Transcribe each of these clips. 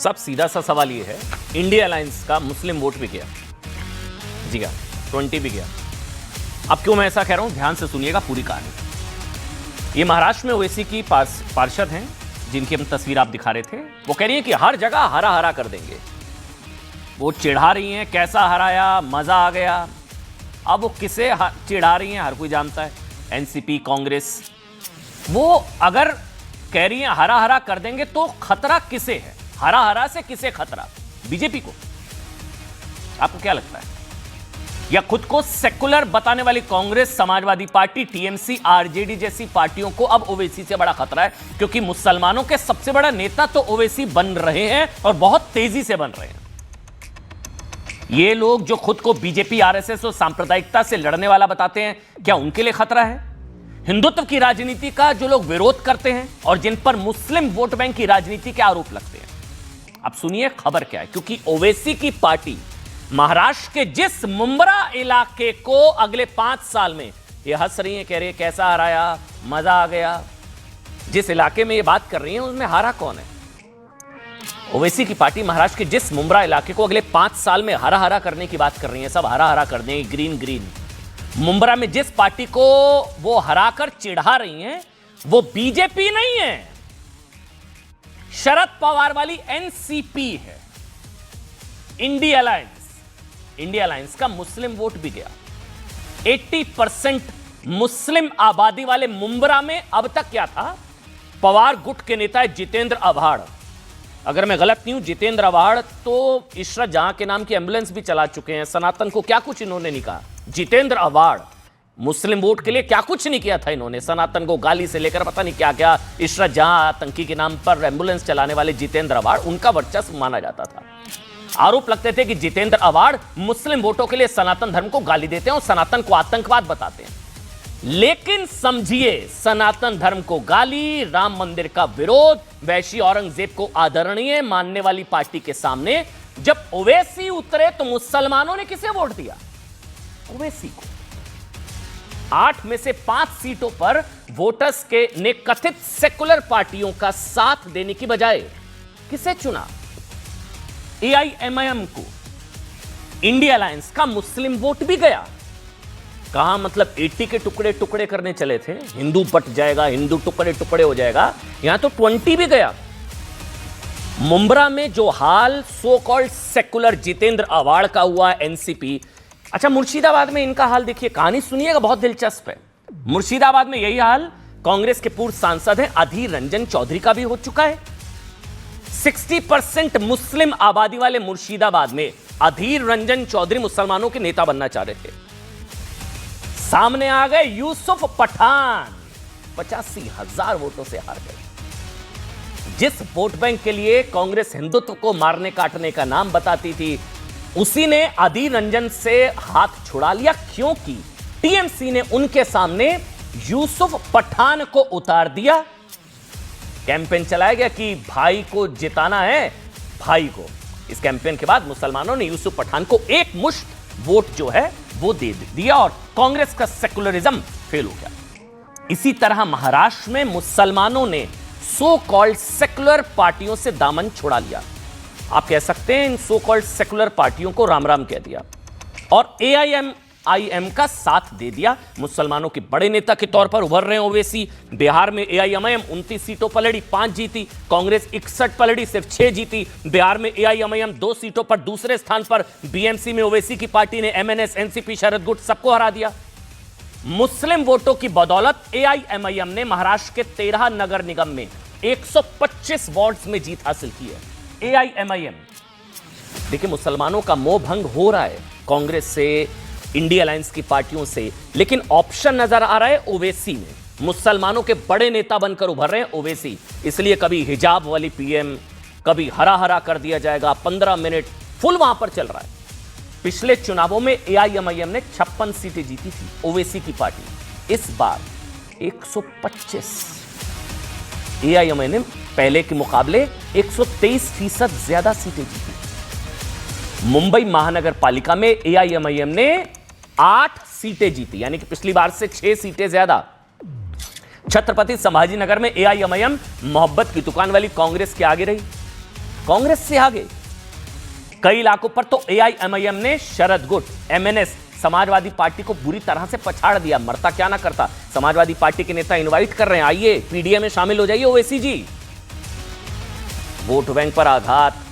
सब सीधा सा सवाल ये है, इंडिया अलायंस का मुस्लिम वोट भी गया, जी हाँ 20 भी गया। अब क्यों मैं ऐसा कह रहा हूं, ध्यान से सुनिएगा पूरी कहानी। ये महाराष्ट्र में ओवैसी की पार्षद हैं जिनकी हम तस्वीर आप दिखा रहे थे। वो कह रही है कि हर जगह हरा हरा कर देंगे। वो चिढ़ा रही हैं, कैसा हराया, मजा आ गया। अब वो किसे चिढ़ा रही हैं हर कोई जानता है, एनसीपी, कांग्रेस। वो अगर कह रही हैं हरा हरा कर देंगे तो खतरा किसे है? हरा हरा से किसे खतरा? बीजेपी को? आपको क्या लगता है? या खुद को सेकुलर बताने वाली Congress, Samajwadi party, TMC, RJD जैसी पार्टियों को अब ओवैसी से बड़ा खतरा है, क्योंकि मुसलमानों के सबसे बड़ा नेता तो ओवैसी बन रहे हैं और बहुत तेजी से बन रहे हैं। ये लोग जो खुद को बीजेपी, आरएसएस और सांप्रदायिकता से लड़ने वाला बताते हैं, क्या उनके लिए खतरा है? हिंदुत्व की राजनीति का जो लोग विरोध करते हैं और जिन पर मुस्लिम वोट बैंक की राजनीति के आरोप लगते हैं। अब सुनिए खबर क्या है, क्योंकि ओवैसी की पार्टी महाराष्ट्र के जिस मुंब्रा इलाके को अगले 5 साल में, ये हंस रही है, कह रही है कैसा हराया, मजा आ गया। जिस इलाके में ये बात कर रही है उसमें हारा कौन है? ओवैसी की पार्टी महाराष्ट्र के जिस मुंब्रा इलाके को अगले 5 साल में हरा हरा करने की बात कर रही है, सब हरा हरा कर देंगे, ग्रीन ग्रीन। मुंब्रा में जिस पार्टी को वो हराकर चिढ़ा रही हैं, वो बीजेपी नहीं है, शरद पवार वाली एनसीपी है, इंडिया अलायंस। इंडिया अलायंस का मुस्लिम वोट भी गया। 80% मुस्लिम आबादी वाले मुंब्रा में अब तक क्या था? पवार गुट के नेता है जितेंद्र आव्हाड। अगर मैं गलत नहीं हूं, जितेंद्र आव्हाड तो इशरत जहां के नाम की एम्बुलेंस भी चला चुके हैं। सनातन को क्या कुछ इन्होंने नहीं कहा। जितेंद्र आव्हाड मुस्लिम वोट के लिए क्या कुछ नहीं किया था इन्होंने। सनातन को गाली से लेकर पता नहीं क्या क्या। इशरत जहां आतंकी के नाम पर एम्बुलेंस चलाने वाले जितेंद्र आव्हाड, उनका वर्चस्व माना जाता था। आरोप लगते थे कि जितेंद्र आव्हाड मुस्लिम वोटों के लिए सनातन धर्म को गाली देते हैं और सनातन को आतंकवाद बताते हैं। लेकिन समझिए, सनातन धर्म को गाली, राम मंदिर का विरोध, वैशी औरंगजेब को आदरणीय मानने वाली पार्टी के सामने जब ओवैसी उतरे तो मुसलमानों ने किसे वोट दिया? ओवैसी को। 8 में से 5 सीटों पर वोटर्स के ने कथित सेकुलर पार्टियों का साथ देने की बजाय किसे चुना? एआईएमआईएम को। इंडिया अलायंस का मुस्लिम वोट भी गया। कहां मतलब 80 के टुकड़े टुकड़े करने चले थे, हिंदू बट जाएगा, हिंदू टुकड़े टुकड़े हो जाएगा, यहां तो 20 भी गया। मुंब्रा में जो हाल so called secular Jitendra Awhad का हुआ, एनसीपी। अच्छा, मुर्शिदाबाद में इनका हाल देखिए, कहानी सुनिएगा, बहुत दिलचस्प है। मुर्शिदाबाद में यही हाल कांग्रेस के पूर्व सांसद हैं अधीर रंजन चौधरी का भी हो चुका है। 60% मुस्लिम आबादी वाले मुर्शिदाबाद में अधीर रंजन चौधरी मुसलमानों के नेता बनना चाह रहे थे। सामने आ गए यूसुफ पठान, 85,000 वोटों से हार गए। जिस वोट बैंक के लिए कांग्रेस हिंदुत्व को मारने काटने का नाम बताती थी, उसी ने अधीर रंजन से हाथ छुड़ा लिया, क्योंकि टीएमसी ने उनके सामने यूसुफ पठान को उतार दिया। कैंपेन चलाया गया कि भाई को जिताना है, भाई को। इस कैंपेन के बाद मुसलमानों ने यूसुफ पठान को एक मुश्त वोट जो है वो दे दिया और कांग्रेस का सेकुलरिज्म फेल हो गया। इसी तरह महाराष्ट्र में मुसलमानों ने सो कॉल्ड सेकुलर पार्टियों से दामन छुड़ा लिया। आप कह सकते हैं इन सो कॉल्ड सेकुलर पार्टियों को राम राम कह दिया और एआईएमआईएम का साथ दे दिया। मुसलमानों के बड़े नेता के तौर पर उभर रहे हैं ओवैसी। बिहार में एआईएमआईएम 29 सीटों पर लड़ी, 5 जीती। कांग्रेस 61 पर लड़ी, सिर्फ 6 जीती। बिहार में एआईएमआईएम 2 सीटों पर दूसरे स्थान पर। बीएमसी में ओवैसी की पार्टी ने एमएनएस, एनसीपी, शरद गुट सबको हरा दिया। मुस्लिम वोटों की बदौलत एआईएमआईएम ने महाराष्ट्र के 13 नगर निगम में 125 वार्ड्स में जीत हासिल की है। एआईएमआईएम, देखिए मुसलमानों का मोह भंग हो रहा है कांग्रेस से, इंडिया अलायंस की पार्टियों से, लेकिन ऑप्शन नजर आ रहा है ओवैसी में। मुसलमानों के बड़े नेता बनकर उभर रहे हैं ओवैसी। इसलिए कभी हिजाब वाली पीएम, कभी हरा हरा कर दिया जाएगा, 15 मिनट फुल वहां पर चल रहा है। पिछले चुनावों में एआईएमआईएम ने 56 सीटें जीती थी, ओवैसी की पार्टी। इस बार 125। एआईएमआईएम ने पहले के मुकाबले 123% ज्यादा सीटें जीती। मुंबई महानगर पालिका में एआईएमआईएम ने 8 सीटें जीती, यानी कि पिछली बार से 6 सीटें ज्यादा। छत्रपति संभाजी नगर में एआईएमआईएम मोहब्बत की दुकान वाली कांग्रेस के आगे रही। कांग्रेस से आगे। कई इलाकों पर तो एआईएमआईएम ने शरद गुट, एमएनएस, समाजवादी पार्टी को बुरी तरह से पछाड़ दिया। मरता क्या ना करता, समाजवादी पार्टी के नेता इनवाइट कर रहे हैं, आइए पीडीए में शामिल हो जाइए ओवैसी जी। वोट बैंक पर आघात।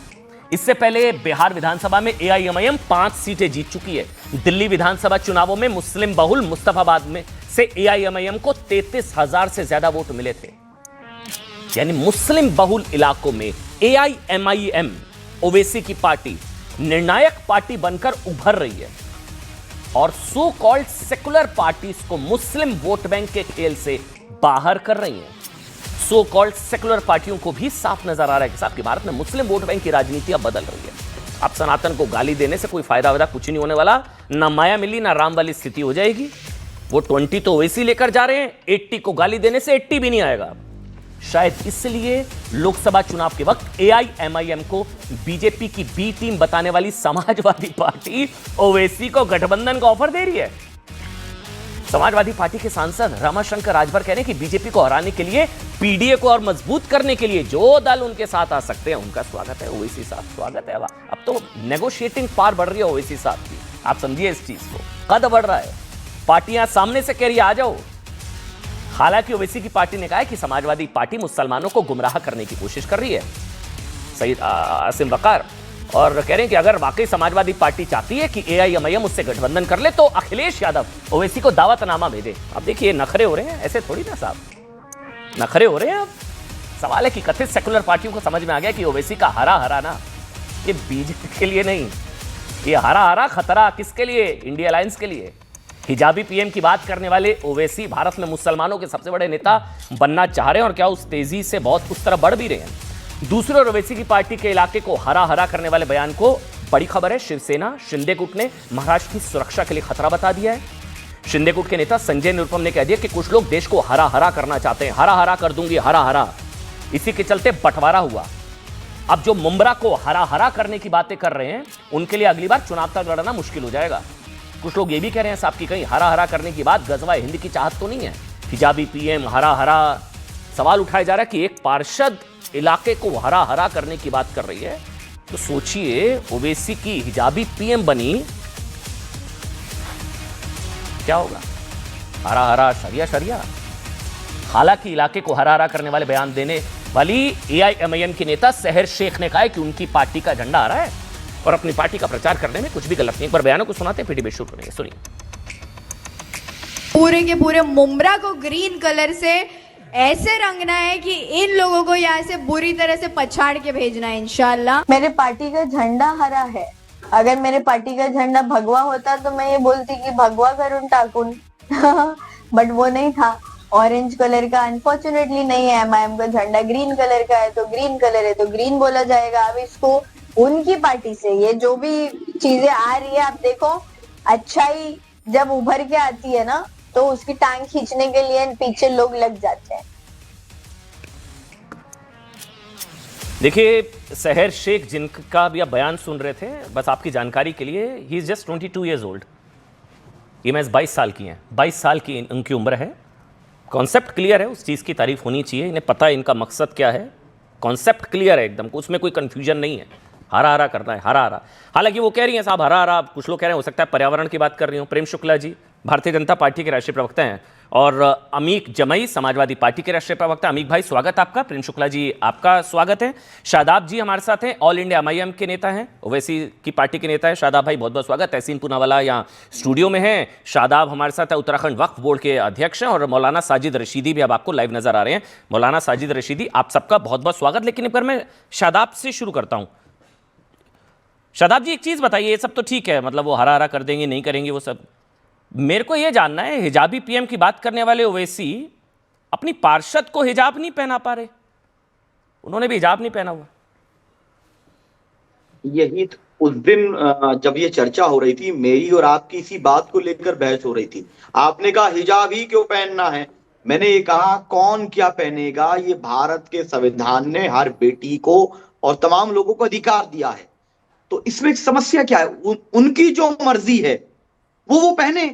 इससे पहले बिहार विधानसभा में एआईएमआईएम 5 सीटें जीत चुकी है। दिल्ली विधानसभा चुनावों में मुस्लिम बहुल मुस्तफाबाद में से एआईएमआईएम को 33,000 से ज्यादा वोट मिले थे। यानी मुस्लिम बहुल इलाकों में एआईएमआईएम, ओवैसी की पार्टी, निर्णायक पार्टी बनकर उभर रही है और सो कॉल्ड सेकुलर पार्टीज को मुस्लिम वोट बैंक के खेल से बाहर कर रही हैं। सो कॉल्ड सेकुलर पार्टियों को भी साफ नजर आ रहा है कि साहब कि भारत में मुस्लिम वोट बैंक की राजनीति अब बदल रही है। अब सनातन को गाली देने से कोई फायदा वायदा कुछ नहीं होने वाला, ना माया मिली ना राम वाली स्थिति हो जाएगी। वो 20 तो ओवैसी लेकर जा रहे हैं, 80 को गाली देने से 80 भी नहीं आएगा। शायद इसलिए लोकसभा चुनाव के वक्त एआईएमआईएम को बीजेपी की बी टीम बताने वाली समाजवादी पार्टी ओवैसी को गठबंधन का ऑफर दे रही है। समाजवादी पार्टी के सांसद रमाशंकर राजभर कह रहे हैं कि बीजेपी को हराने के लिए, पीडीए को और मजबूत करने के लिए जो दल उनके साथ आ सकते हैं उनका स्वागत है। ओवैसी साहब स्वागत है। अब तो नेगोशिएटिंग पावर बढ़ रही है ओवैसी साहब की, आप समझिए इस चीज को, कद बढ़ रहा है। पार्टियां सामने से कह रही है आ जाओ। हालांकि ओवैसी की पार्टी ने कहा है कि समाजवादी पार्टी मुसलमानों को गुमराह करने की कोशिश कर रही है, सईद आसिम वकार, और कह रहे हैं कि अगर वाकई समाजवादी पार्टी चाहती है कि एआईएमआईएम उससे गठबंधन कर ले तो अखिलेश यादव ओवैसी को दावतनामा भेजे। अब देखिए नखरे हो रहे हैं, ऐसे थोड़ी ना साहब, नखरे हो रहे हैं। अब सवाल है कि कथित सेकुलर पार्टियों को समझ में आ गया कि ओवैसी का हरा हराना ये बीजेपी के लिए नहीं, ये हरा हरा खतरा किसके लिए, इंडिया अलायंस के लिए। हिजाबी पीएम की बात करने वाले ओवैसी भारत में मुसलमानों के सबसे बड़े नेता बनना चाह रहे हैं और क्या उस तेजी से बहुत उस तरह बढ़ भी रहे हैं। दूसरे ओर ओवैसी की पार्टी के इलाके को हरा हरा करने वाले बयान को बड़ी खबर है। शिवसेना शिंदे गुट ने महाराष्ट्र की सुरक्षा के लिए खतरा बता दिया है। शिंदे गुट के नेता संजय निरुपम ने कह दिया कि कुछ लोग देश को हरा हरा करना चाहते हैं, हरा हरा कर दूंगी, हरा हरा। इसी के चलते बंटवारा हुआ। अब जो मुमरा को हरा हरा करने की बातें कर रहे हैं उनके लिए अगली बार चुनाव तक लड़ना मुश्किल हो जाएगा। कुछ लोग ये भी कह रहे हैं साहब कि कहीं हरा हरा करने की बात गजवा हिंद की चाहत तो नहीं है। हिजाबी पीएम हरा हरा, सवाल उठाया जा रहा है कि एक पार्षद इलाके को हरा हरा करने की बात कर रही है, तो सोचिए ओवैसी की हिजाबी पीएम बनी, क्या होगा? हरा हरा शरिया शरिया। हालांकि इलाके को हरा हरा करने वाले बयान देने वाली एआईएमआईएम की नेता सहर शेख ने कहा है कि उनकी पार्टी का झंडा आ रहा है और अपनी पार्टी का प्रचार करने में कुछ भी गलत नहीं। एक बार बयानों को सुनाते हैं, फिर डिबेट शुरू करेंगे। सुनिए। पूरे के पूरे मुमरा को ग्रीन कलर से ऐसे रंगना है कि इन लोगों को यहाँ से बुरी तरह से पछाड़ के भेजना है इंशाल्लाह। मेरे पार्टी का झंडा हरा है। अगर मेरे पार्टी का झंडा भगवा होता तो मैं ये बोलती कि भगवा करूं टाकुन बट वो नहीं था, ऑरेंज कलर का अनफॉर्चुनेटली नहीं है। एमआईएम का झंडा ग्रीन कलर का है तो ग्रीन कलर है तो ग्रीन बोला जाएगा। अब इसको उनकी पार्टी से ये जो भी चीजें आ रही है, आप देखो अच्छाई जब उभर के आती है ना तो उसकी टांग खींचने के लिए पीछे लोग लग जाते हैं। देखिए सहर शेख जिनका भी आप बयान सुन रहे थे, बस आपकी जानकारी के लिए, he is just 22 years old. ये मैच 22 साल की हैं, 22 साल की उनकी उम्र है। कॉन्सेप्ट क्लियर है, उस चीज़ की तारीफ होनी चाहिए। इन्हें पता है इनका मकसद क्या है, कॉन्सेप्ट क्लियर है एकदम, उसमें कोई कन्फ्यूजन नहीं है। हरा हरा करना है, हरा हरा। हालांकि वो कह रही हैं साहब हरा हरा, कुछ लोग कह रहे हैं हो सकता है पर्यावरण की बात कर रही हूँ। प्रेम शुक्ला जी भारतीय जनता पार्टी के राष्ट्रीय प्रवक्ता हैं और अमीक जमई समाजवादी पार्टी के राष्ट्रीय प्रवक्ता। अमीक भाई स्वागत आपका। प्रेम शुक्ला जी आपका स्वागत है। शादाब जी हमारे साथ हैं, ऑल इंडिया एमआईएम के नेता हैं, ओवैसी की पार्टी के नेता है। शादाब भाई बहुत बहुत स्वागत। तहसीन पूनावाला यहाँ स्टूडियो में हैं। शादाब हमारे साथ है, उत्तराखंड वक्फ बोर्ड के अध्यक्ष हैं। और मौलाना साजिद रशीदी भी अब आपको लाइव नजर आ रहे हैं। मौलाना साजिद रशीदी आप सबका बहुत बहुत स्वागत। लेकिन एक बार मैं शादाब से शुरू करता हूँ। शादाब जी एक चीज़ बताइए, ये सब तो ठीक है, मतलब वो हरा हरा कर देंगे नहीं करेंगे वो सब, मेरे को ये जानना है हिजाबी पीएम की बात करने वाले ओवैसी अपनी पार्षद को हिजाब नहीं पहना पा रहे, उन्होंने भी हिजाब नहीं पहना हुआ। यही उस दिन जब ये चर्चा हो रही थी, मेरी और आपकी इसी बात को लेकर बहस हो रही थी। आपने कहा हिजाब ही क्यों पहनना है, मैंने ये कहा कौन क्या पहनेगा, ये भारत के संविधान ने हर बेटी को और तमाम लोगों को अधिकार दिया है, तो इसमें समस्या क्या है? उनकी जो मर्जी है वो पहने,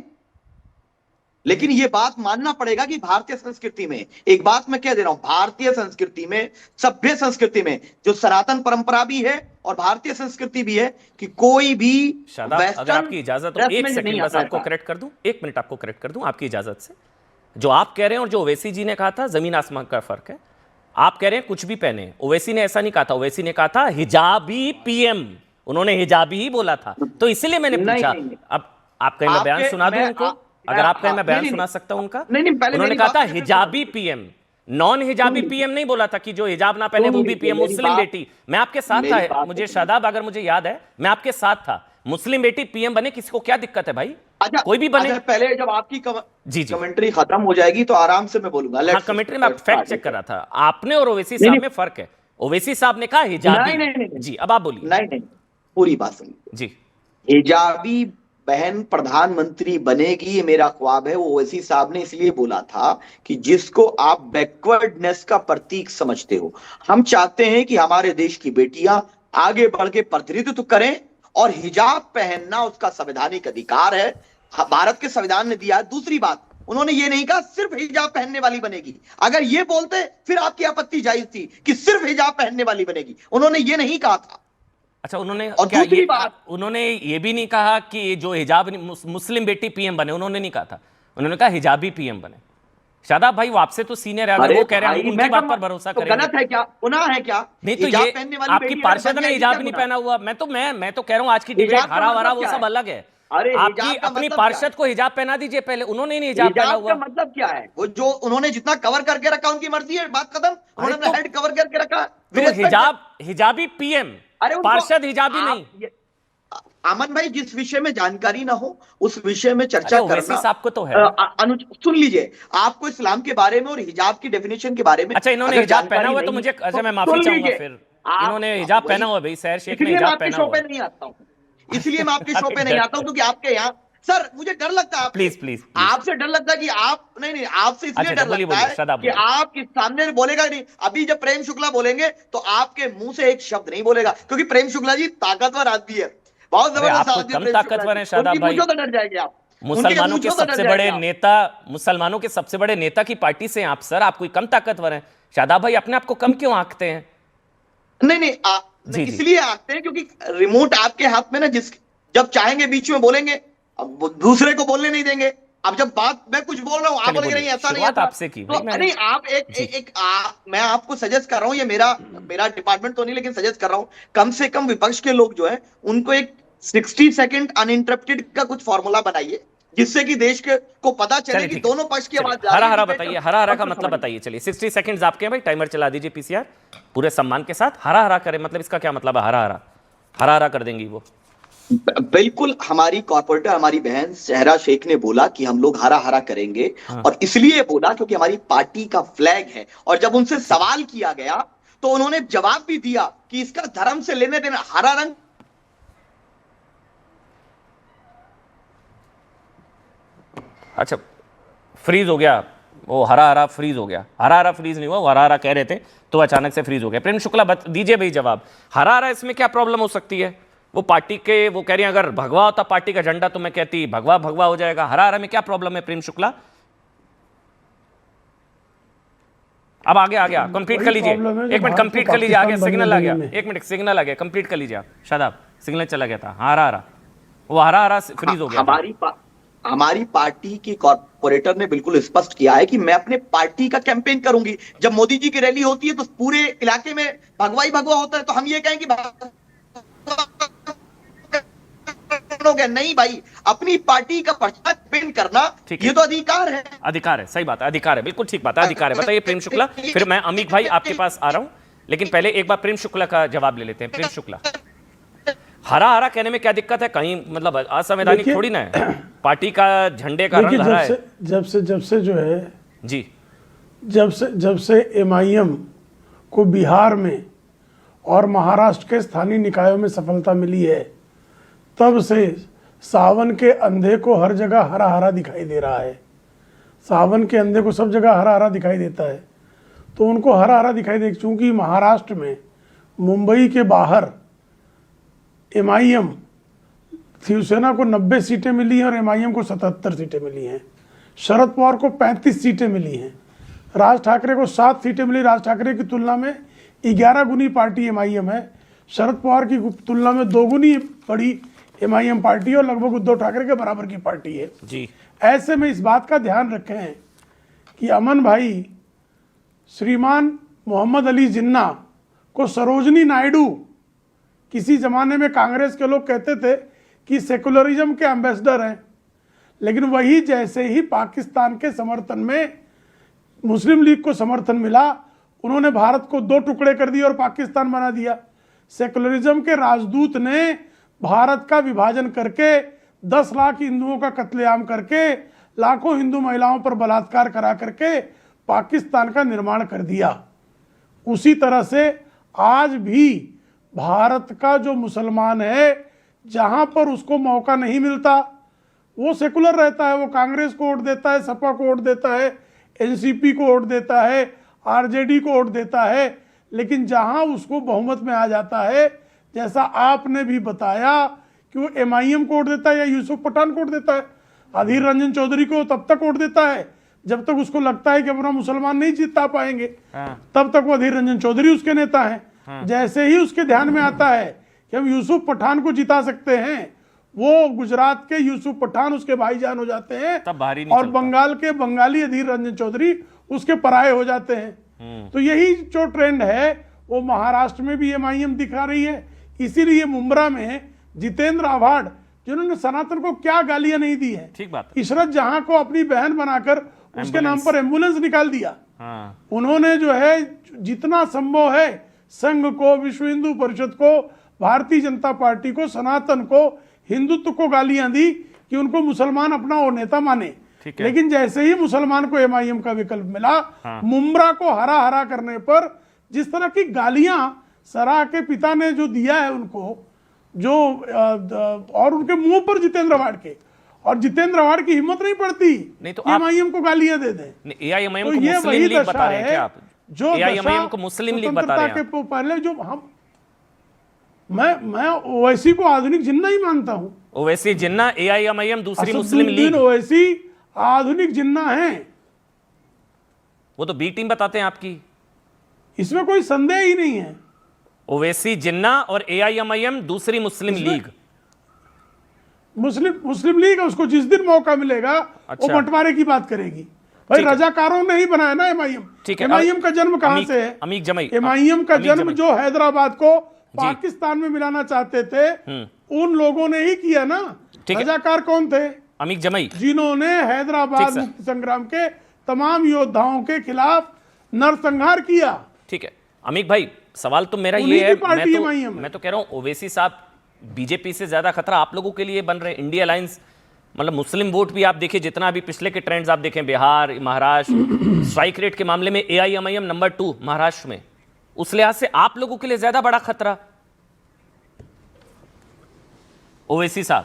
लेकिन ये बात मानना पड़ेगा कि भारतीय संस्कृति में, एक बात मैं कह दे रहा हूं, भारतीय संस्कृति में, सभ्य संस्कृति में जो सनातन परंपरा भी है और भारतीय संस्कृति भी है कि कोई भी शादाब, अगर आपकी इजाजत हो, एक सेकंड बस आपको करेक्ट कर दूं, 1 मिनट आपको करेक्ट कर दूं आपकी इजाजत से। जो आप कह रहे हैं और जो ओवैसी जी ने कहा था, जमीन आसमान का फर्क है। आप कह रहे हैं कुछ भी पहने, ओवैसी ने ऐसा नहीं कहा था। ओवैसी ने कहा था हिजाबी पीएम, उन्होंने हिजाबी ही बोला था, तो इसलिए मैंने पूछा। अब आप कहें मैं बयान सुना दूं उनको, अगर आप कहें मैं बयान सुना सकता हूं उनका। उन्होंने कहा था हिजाबी पीएम, नॉन हिजाबी पीएम नहीं बोला था कि जो हिजाब ना पहने वो भी पीएम। मुस्लिम बेटी, मैं आपके साथ था, मुझे शादाब अगर मुझे याद है मैं आपके साथ था। मुस्लिम बेटी पीएम बने, किसी को क्या दिक्कत है भाई? अच्छा, कोई भी बने। अच्छा, पहले जब आपकी जी कमेंट्री खत्म हो जाएगी तो आराम से मैं बोलूंगा। हाँ, कमेंट्री में आप फैक्ट चेक कर रहा था। आपने और ओवैसी साहब में फर्क है। ओवैसी साहब ने कहा हिजाबी। नहीं। जी, अब आप बोलिए। नहीं, पूरी बात सुनिए जी। हिजाबी बहन प्रधानमंत्री बनेगी ये मेरा ख्वाब है, वो ओवैसी साहब ने इसलिए बोला था कि जिसको आप बैकवर्डनेस का प्रतीक समझते हो। हम चाहते हैं कि हमारे देश की बेटियां आगे बढ़ के प्रतिनिधित्व करें और हिजाब पहनना उसका संवैधानिक अधिकार है, भारत के संविधान ने दिया है। दूसरी बात, उन्होंने ये नहीं कहा सिर्फ हिजाब पहनने वाली बनेगी। अगर ये बोलते फिर आपकी आपत्ति जायज थी कि सिर्फ हिजाब पहनने वाली बनेगी, उन्होंने ये नहीं कहा था। अच्छा, उन्होंने और क्या दूसरी बात, उन्होंने ये भी नहीं कहा कि जो हिजाब मुस्लिम बेटी पीएम बने, उन्होंने नहीं कहा था। उन्होंने कहा हिजाबी पीएम बने। शादाब भाई, वो आपसे तो सीनियर है, अगर वो कह रहे हैं उनकी बात पर भरोसा करेंगे। गलत है क्या? गुनाह है क्या? नहीं तो ये आपकी पार्षद ने हिजाब नहीं पहना हुआ। मैं तो कह रहा हूं आज की डिबेट हरा भरा वो सब अलग है। अरे आपकी अपनी पार्षद को हिजाब पहना दीजिए पहले, उन्होंने नहीं हिजाब पहना हुआ। मतलब क्या है? वो जो उन्होंने जितना कवर करके रखा उनकी मर्जी है, बात खत्म। उन्होंने हेड कवर करके रखा, तो हिजाबी पीएम, पार्षद हिजाबी नहीं। अमन भाई, जिस विषय में जानकारी ना हो उस विषय में चर्चा करना साहब को तो है। सुन लीजिए, आपको इस्लाम के बारे में और हिजाब की डेफिनेशन के बारे में, अच्छा इन्होंने हिजाब पहना हुआ तो मुझे, अच्छा मैं माफी चाहूंगा फिर। इन्होंने हिजाब पहना हुआ भाई, सैर शेख ने हिजाब पहना हुआ। नहीं आता हूं, इसलिए मैं आपके शो पे नहीं आता हूं क्योंकि आपके यहाँ सर मुझे डर लगता है। प्लीज आपसे डर लगता है कि आप नहीं आपसे इसलिए डर लगता है कि आप किस सामने बोलेगा नहीं। अभी जब प्रेम शुक्ला बोलेंगे तो आपके मुंह से एक शब्द नहीं बोलेगा, क्योंकि प्रेम शुक्ला जी ताकतवर आदमी है, बहुत जबरदस्त आदमी है। कम ताकतवर है शादाब भाई, तो डर जाएंगे आप। मुसलमानों के सबसे बड़े नेता, मुसलमानों के सबसे बड़े नेता की पार्टी से आप सर, आप कोई कम ताकतवर है? शादाब भाई, अपने आप को कम क्यों आंकते हैं? नहीं, इसलिए आंकते हैं क्योंकि रिमोट आपके हाथ में ना, जब चाहेंगे बीच में बोलेंगे, अब दूसरे को बोलने नहीं देंगे। अब जब बात मैं कुछ बोल रहा हूं आप बोलेंगे नहीं ऐसा नहीं, आपसे की तो नहीं आप मैं आपको सजेस्ट कर रहा हूं, ये मेरा डिपार्टमेंट तो नहीं लेकिन सजेस्ट कर रहा हूं, कम से कम विपक्ष के लोग जो है उनको एक 60 सेकंड अनइंटरप्टेड का कुछ फॉर्मूला बनाइए जिससे कि देश को पता चले कि दोनों पक्ष की आवाज। हरा बताइए, हरा का मतलब बताइए। चलिए 60 सेकंड्स आपके हैं भाई, टाइमर चला दीजिए पीसीआर पूरे सम्मान के साथ। हरा करें मतलब इसका क्या मतलब है? हरा कर देंगी वो। बिल्कुल, हमारी कॉर्पोरेटर हमारी बहन सहरा शेख ने बोला कि हम लोग हरा करेंगे। और इसलिए बोला क्योंकि हमारी पार्टी का फ्लैग है। और जब उनसे सवाल किया गया तो उन्होंने जवाब भी दिया कि इसका धर्म से लेने देना, हरा रंग। अच्छा, फ्रीज हो गया वो, हरा फ्रीज हो गया। हरा फ्रीज नहीं हुआ, वो हरा कह रहे थे तो अचानक से फ्रीज हो गया। प्रेम शुक्ला दीजिए भाई जवाब, हरा इसमें क्या प्रॉब्लम हो सकती है? वो पार्टी के, वो कह रही हैं अगर भगवा होता पार्टी का झंडा तो मैं कहती भगवा हो जाएगा। हरा में क्या प्रॉब्लम है प्रेम शुक्ला? अब आ गया कंप्लीट कर लीजिए, एक मिनट कंप्लीट कर लीजिए। आ गया सिग्नल, आ गया, एक मिनट सिग्नल आ गया, कंप्लीट कर लीजिए आप शादाब। सिग्नल चला गया था, हरा वो हरा फ्रीज हो गया। हमारी पार्टी की कॉर्पोरेटर ने बिल्कुल स्पष्ट किया है कि मैं अपने पार्टी का कैंपेन करूंगी। जब मोदी जी की रैली होती है तो पूरे इलाके में भगवा होता है, तो हम ये कहें कि नहीं भाई, अपनी पार्टी का प्रचार कैंपेन करना ये तो अधिकार है। सही बात है, अधिकार है, बिल्कुल ठीक बात है, अधिकार है। बताइए प्रेम शुक्ला, फिर मैं अमीक भाई आपके पास आ रहा हूं, लेकिन पहले एक बार प्रेम शुक्ला का जवाब ले लेते हैं। प्रेम शुक्ला, हरा कहने में क्या दिक्कत है? कहीं मतलब असंवैधानिक थोड़ी ना है? पार्टी का झंडे का रंग हरा है। जब से जो है जी, जब से एमआईएम को बिहार में और महाराष्ट्र के स्थानीय निकायों में सफलता मिली है, तब से सावन के अंधे को हर जगह हरा दिखाई दे रहा है। सावन के अंधे को सब जगह हरा दिखाई देता है, तो उनको हरा दिखाई दे। चूंकि महाराष्ट्र में मुंबई के बाहर एमआईएम, शिवसेना को 90 सीटें मिली हैं और एमआईएम को 77 सीटें मिली हैं। शरद पवार को 35 सीटें मिली हैं, राज ठाकरे को 7 सीटें मिली। राज ठाकरे की तुलना में 11 गुनी पार्टी एमआईएम है, शरद पवार की तुलना में 2 गुनी बड़ी एमआईएम पार्टी और लगभग उद्धव ठाकरे के बराबर की पार्टी है जी। ऐसे में इस बात का ध्यान रखें कि अमन भाई श्रीमान मोहम्मद अली जिन्ना को सरोजनी नायडू, किसी जमाने में कांग्रेस के लोग कहते थे कि सेकुलरिज्म के एम्बेसडर हैं, लेकिन वही जैसे ही पाकिस्तान के समर्थन में मुस्लिम लीग को समर्थन मिला, उन्होंने भारत को 2 टुकड़े कर दिए और पाकिस्तान बना दिया। सेकुलरिज्म के राजदूत ने भारत का विभाजन करके 10 लाख हिंदुओं का कत्लेआम करके लाखों हिंदू महिलाओं पर बलात्कार करा करके पाकिस्तान का निर्माण कर दिया। उसी तरह से आज भी भारत का जो मुसलमान है, जहां पर उसको मौका नहीं मिलता वो सेकुलर रहता है, वो कांग्रेस को वोट देता है, सपा को वोट देता है, एनसीपी को वोट देता है, आरजेडी को वोट देता है, लेकिन जहां उसको बहुमत में आ जाता है, जैसा आपने भी बताया कि वो एमआईएम को वोट देता है या यूसुफ पठान को वोट देता है, अधीर रंजन चौधरी को तब तक वोट देता है जब तक उसको लगता है कि अपना मुसलमान नहीं जीता पाएंगे, तब तक वो अधीर रंजन चौधरी उसके नेता हैं। जैसे ही उसके ध्यान में आता है कि हम यूसुफ पठान को जिता सकते हैं, वो गुजरात के यूसुफ पठान उसके भाईजान हो जाते हैं, तब भारी नहीं और चलता। बंगाल के बंगाली अधीर रंजन चौधरी उसके पराये हो जाते हैं। तो यही जो ट्रेंड है वो महाराष्ट्र में भी एमआईएम दिखा रही है। इसीलिए मुंब्रा में जितेंद्र आव्हाड, जिन्होंने सनातन को क्या गालियां नहीं दी है, ठीक बात। इशरत जहां को अपनी बहन बनाकर उसके नाम पर एम्बुलेंस निकाल दिया। हाँ। उन्होंने जो है जितना संभव है संघ को, विश्व हिंदू परिषद को, भारतीय जनता पार्टी को, सनातन को, हिंदुत्व को गालियां दी कि उनको मुसलमान अपना और नेता माने। लेकिन जैसे ही मुसलमान को एमआईएम का विकल्प मिला, मुंब्रा को हरा हरा करने पर जिस तरह की गालियां सराह के पिता ने जो दिया है उनको, जो और उनके मुंह पर जितेंद्र आव्हाड के, और जितेंद्र आव्हाड की हिम्मत नहीं पड़ती नहीं तो एमआईएम को गालियां दे दें। एआईएमआईएम तो को ये मुस्लिम वही लीग दशा बता रहे हैं क्या आप? जो एआईएमआईएम को मुस्लिम लीग बता रहे हैं आप? के पहले जो हम मैं ओवैसी को आधुनिक जिन्ना ही मानता हूं। ओवैसी जिन्ना, एआईएमआईएम दूसरी मुस्लिम लीग, ओवैसी आधुनिक जिन्ना है, वो तो बी टीम बताते हैं आपकी। इसमें कोई संदेह ही नहीं है। ओवैसी जिन्ना और एआईएमआईएम दूसरी मुस्लिम लीग। मुस्लिम लीग उसको जिस दिन मौका मिलेगा अच्छा। वो बंटवारे की बात करेगी। भाई रजाकारों ने ही बनाया ना एमआईएम। ठीक है। एमआईएम का जन्म कहां से है? अमीक जमई। एमआईएम का जन्म जो हैदराबाद को पाकिस्तान में मिलाना चाहते थे, उन लोगों ने ही किया ना। रजाकार कौन थे? अमीक जमई, जिन्होंने हैदराबाद मुक्ति संग्राम के तमाम योद्धाओं के खिलाफ नरसंहार किया। ठीक है अमीक भाई, सवाल तो मेरा ये है, मैं तो कह रहा हूं ओवैसी साहब बीजेपी से ज्यादा खतरा आप लोगों के लिए बन रहे। इंडिया अलायंस मतलब मुस्लिम वोट भी आप देखिए, जितना अभी पिछले के ट्रेंड्स आप देखें, बिहार, महाराष्ट्र, स्ट्राइक रेट के मामले में एआईएमआईएम नंबर 2 महाराष्ट्र में, उस लिहाज से आप लोगों के लिए ज्यादा बड़ा खतरा ओवैसी साहब।